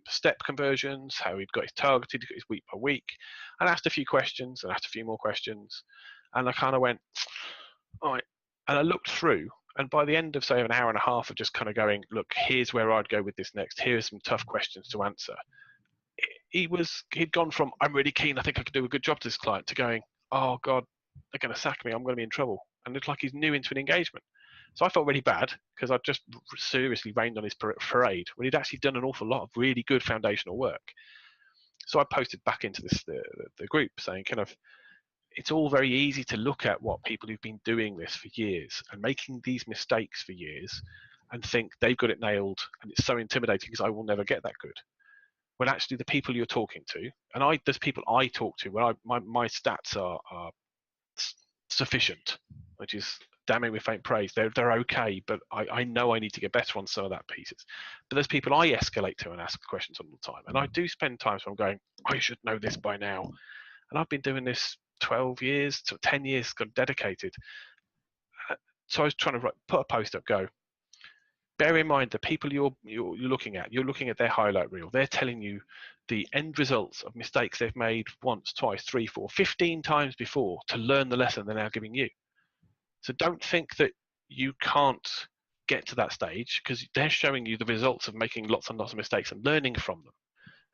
step conversions, how he'd got his targeted his week by week, and asked a few questions and asked a few more questions. And I kind of went, all right. And I looked through, and by the end of, say, an hour and a half of just kind of going, look, here's where I'd go with this next, here's some tough questions to answer, he'd gone from, I'm really keen, I think I could do a good job to this client, to going, oh God, they're going to sack me, I'm going to be in trouble. And it's like he's new into an engagement. So I felt really bad, because I'd just seriously rained on his parade when he'd actually done an awful lot of really good foundational work. So I posted back into the group saying, it's all very easy to look at what people who've been doing this for years and making these mistakes for years and think they've got it nailed, and it's so intimidating because I will never get that good. When actually the people you're talking to, and there's people I talk to where my stats are sufficient, which is damning with faint praise. They're okay, but I know I need to get better on some of that pieces. But there's people I escalate to and ask questions all the time, and I do spend times when I'm going, I should know this by now, and I've been doing this 12 years to 10 years, got dedicated. So I was trying to put a post up, go, bear in mind the people you're looking at their highlight reel. They're telling you the end results of mistakes they've made once, twice, 3, 4, 15 times before to learn the lesson they're now giving you. So don't think that you can't get to that stage, because they're showing you the results of making lots and lots of mistakes and learning from them.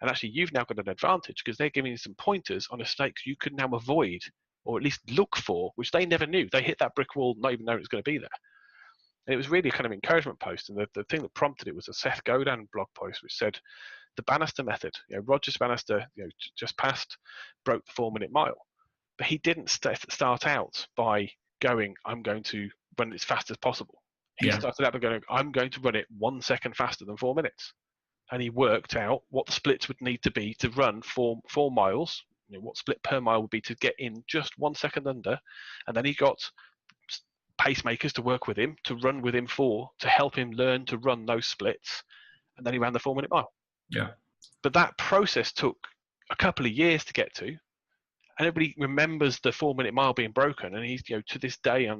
And actually, you've now got an advantage, because they're giving you some pointers on mistakes you could now avoid, or at least look for, which they never knew. They hit that brick wall not even knowing it was going to be there. And it was really a kind of encouragement post. And the thing that prompted it was a Seth Godin blog post, which said, the Bannister method, Roger Bannister, just passed, broke the 4-minute mile. But he didn't start out by going, I'm going to run it as fast as possible. He Yeah. started out by going, I'm going to run it 1 second faster than 4 minutes. And he worked out what the splits would need to be to run 4 miles, what split per mile would be to get in just 1 second under. And then he got pacemakers to work with him, to run with him to help him learn to run those splits. And then he ran the 4 minute mile. Yeah. But that process took a couple of years to get to. And everybody remembers the 4 minute mile being broken. And he's, to this day,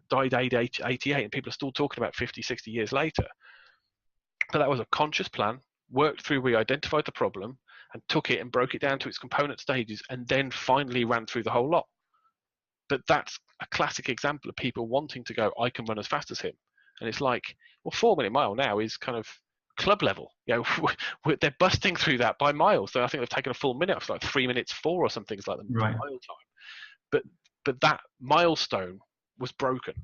died age 88, and people are still talking about 50, 60 years later. But that was a conscious plan, worked through, we identified the problem and took it and broke it down to its component stages, and then finally ran through the whole lot. But that's a classic example of people wanting to go, I can run as fast as him. And it's like, well, 4 minute mile now is kind of club level. They're busting through that by miles. So I think they've taken a full minute. It's like 3 minutes 4 or something like that. Right. Mile time. But that milestone was broken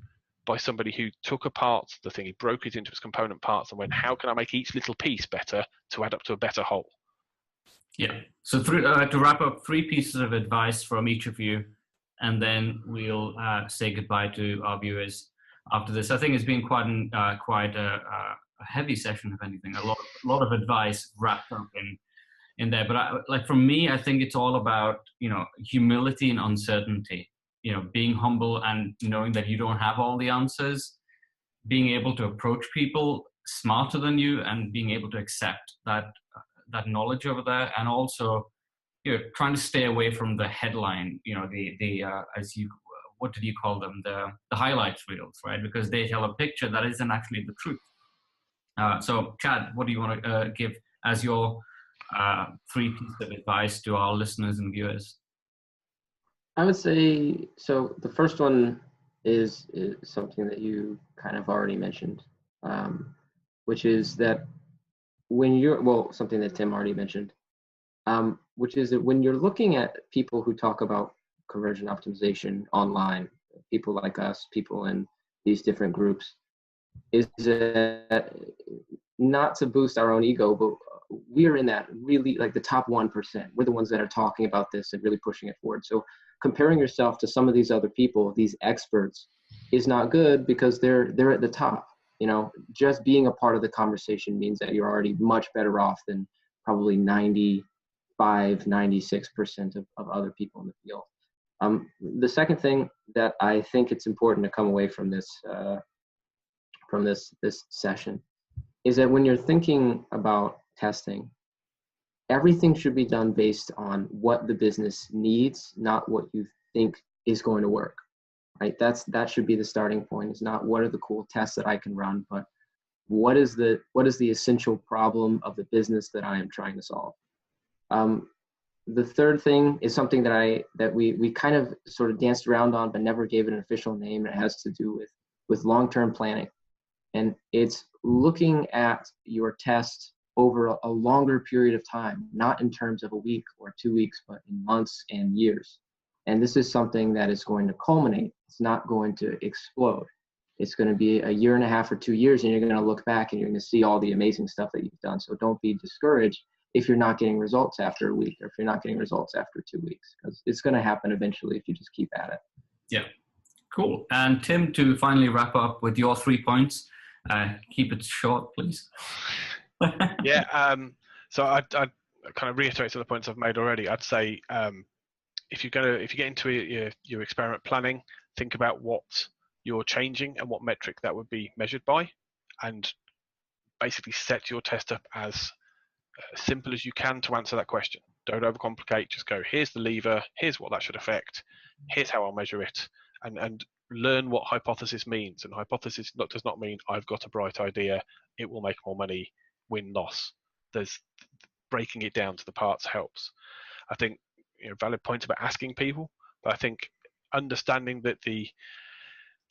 by somebody who took apart the thing. He broke it into its component parts and went, how can I make each little piece better to add up to a better whole? Yeah. So to wrap up, 3 pieces of advice from each of you, and then we'll say goodbye to our viewers after this. I think it's been quite a heavy session, if anything. A lot of advice wrapped up in there. But for me, I think it's all about humility and uncertainty. Being humble and knowing that you don't have all the answers, being able to approach people smarter than you, and being able to accept that knowledge over there, and also trying to stay away from the headline, what did you call them, the highlights reels, right? Because they tell a picture that isn't actually the truth. So Chad, what do you want to give as your 3 pieces of advice to our listeners and viewers? I would say, so the first one is something that you kind of already mentioned, which is that something that Tim already mentioned, which is that when you're looking at people who talk about conversion optimization online, people like us, people in these different groups, is not to boost our own ego, but we're in that really, like, the top 1%. We're the ones that are talking about this and really pushing it forward. So comparing yourself to some of these other people, these experts, is not good because they're at the top. Just being a part of the conversation means that you're already much better off than probably 96% of other people in the field. The second thing that I think it's important to come away from this session is that when you're thinking about testing, everything should be done based on what the business needs, not what you think is going to work, right? That should be the starting point. It's not what are the cool tests that I can run, but what is the essential problem of the business that I am trying to solve. The third thing is something that we kind of sort of danced around on, but never gave it an official name. It has to do with long-term planning. And it's looking at your test over a longer period of time, not in terms of a week or 2 weeks, but in months and years. And this is something that is going to culminate. It's not going to explode. It's going to be a year and a half or 2 years, and you're going to look back and you're going to see all the amazing stuff that you've done. So don't be discouraged if you're not getting results after a week, or if you're not getting results after 2 weeks, because it's going to happen eventually if you just keep at it. Yeah, cool. And Tim, to finally wrap up with your 3 points, keep it short, please. Yeah. So I'd kind of reiterate some of the points I've made already. I'd say if you get into your experiment planning, think about what you're changing and what metric that would be measured by, and basically set your test up as simple as you can to answer that question. Don't overcomplicate. Just go, here's the lever, here's what that should affect, here's how I'll measure it, and learn what hypothesis means. And hypothesis does not mean I've got a bright idea, it will make more money, win loss. There's breaking it down to the parts helps. I think valid points about asking people, but I think understanding that the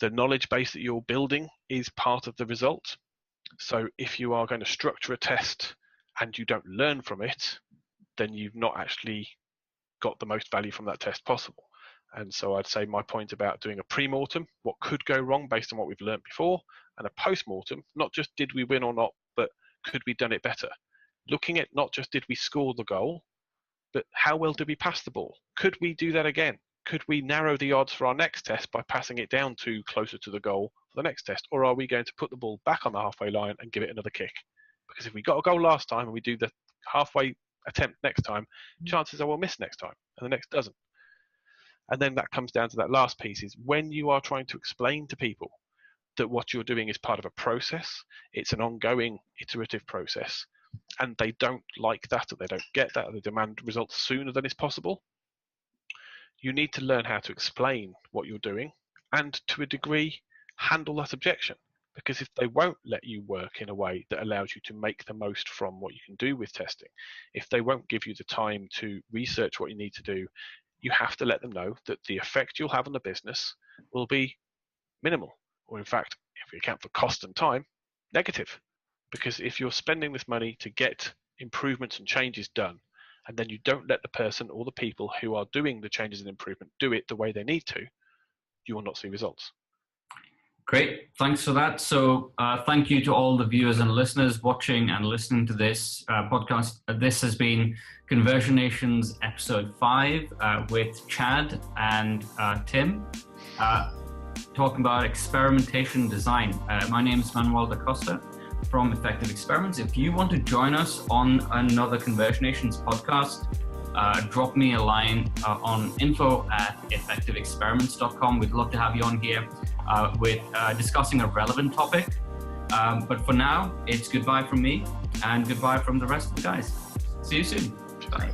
knowledge base that you're building is part of the result. So if you are going to structure a test and you don't learn from it, then you've not actually got the most value from that test possible. And so I'd say my point about doing a pre-mortem, what could go wrong based on what we've learned before, and a post-mortem, not just did we win or not, but could we done it better? Looking at not just did we score the goal, but how well did we pass the ball? Could we do that again? could we narrow the odds for our next test by passing it down to closer to the goal for the next test? Or are we going to put the ball back on the halfway line and give it another kick? Because if we got a goal last time and we do the halfway attempt next time, chances are we'll miss next time and the next doesn't. And then that comes down to that last piece, is when you are trying to explain to people that what you're doing is part of a process, it's an ongoing iterative process, and they don't like that, or they don't get that, or they demand results sooner than is possible, you need to learn how to explain what you're doing and, to a degree, handle that objection. Because if they won't let you work in a way that allows you to make the most from what you can do with testing, if they won't give you the time to research what you need to do, you have to let them know that the effect you'll have on the business will be minimal, or in fact, if you account for cost and time, negative. Because if you're spending this money to get improvements and changes done, and then you don't let the person or the people who are doing the changes and improvement do it the way they need to, you will not see results. Great, thanks for that. So thank you to all the viewers and listeners watching and listening to this podcast. This has been Conversionations episode 5 with Chad and Tim, talking about experimentation design. My name is Manuel da Costa from Effective Experiments. If you want to join us on another Conversionations podcast, drop me a line on info@effectiveexperiments.com. We'd love to have you on here with discussing a relevant topic. But for now, it's goodbye from me and goodbye from the rest of the guys. See you soon. Bye.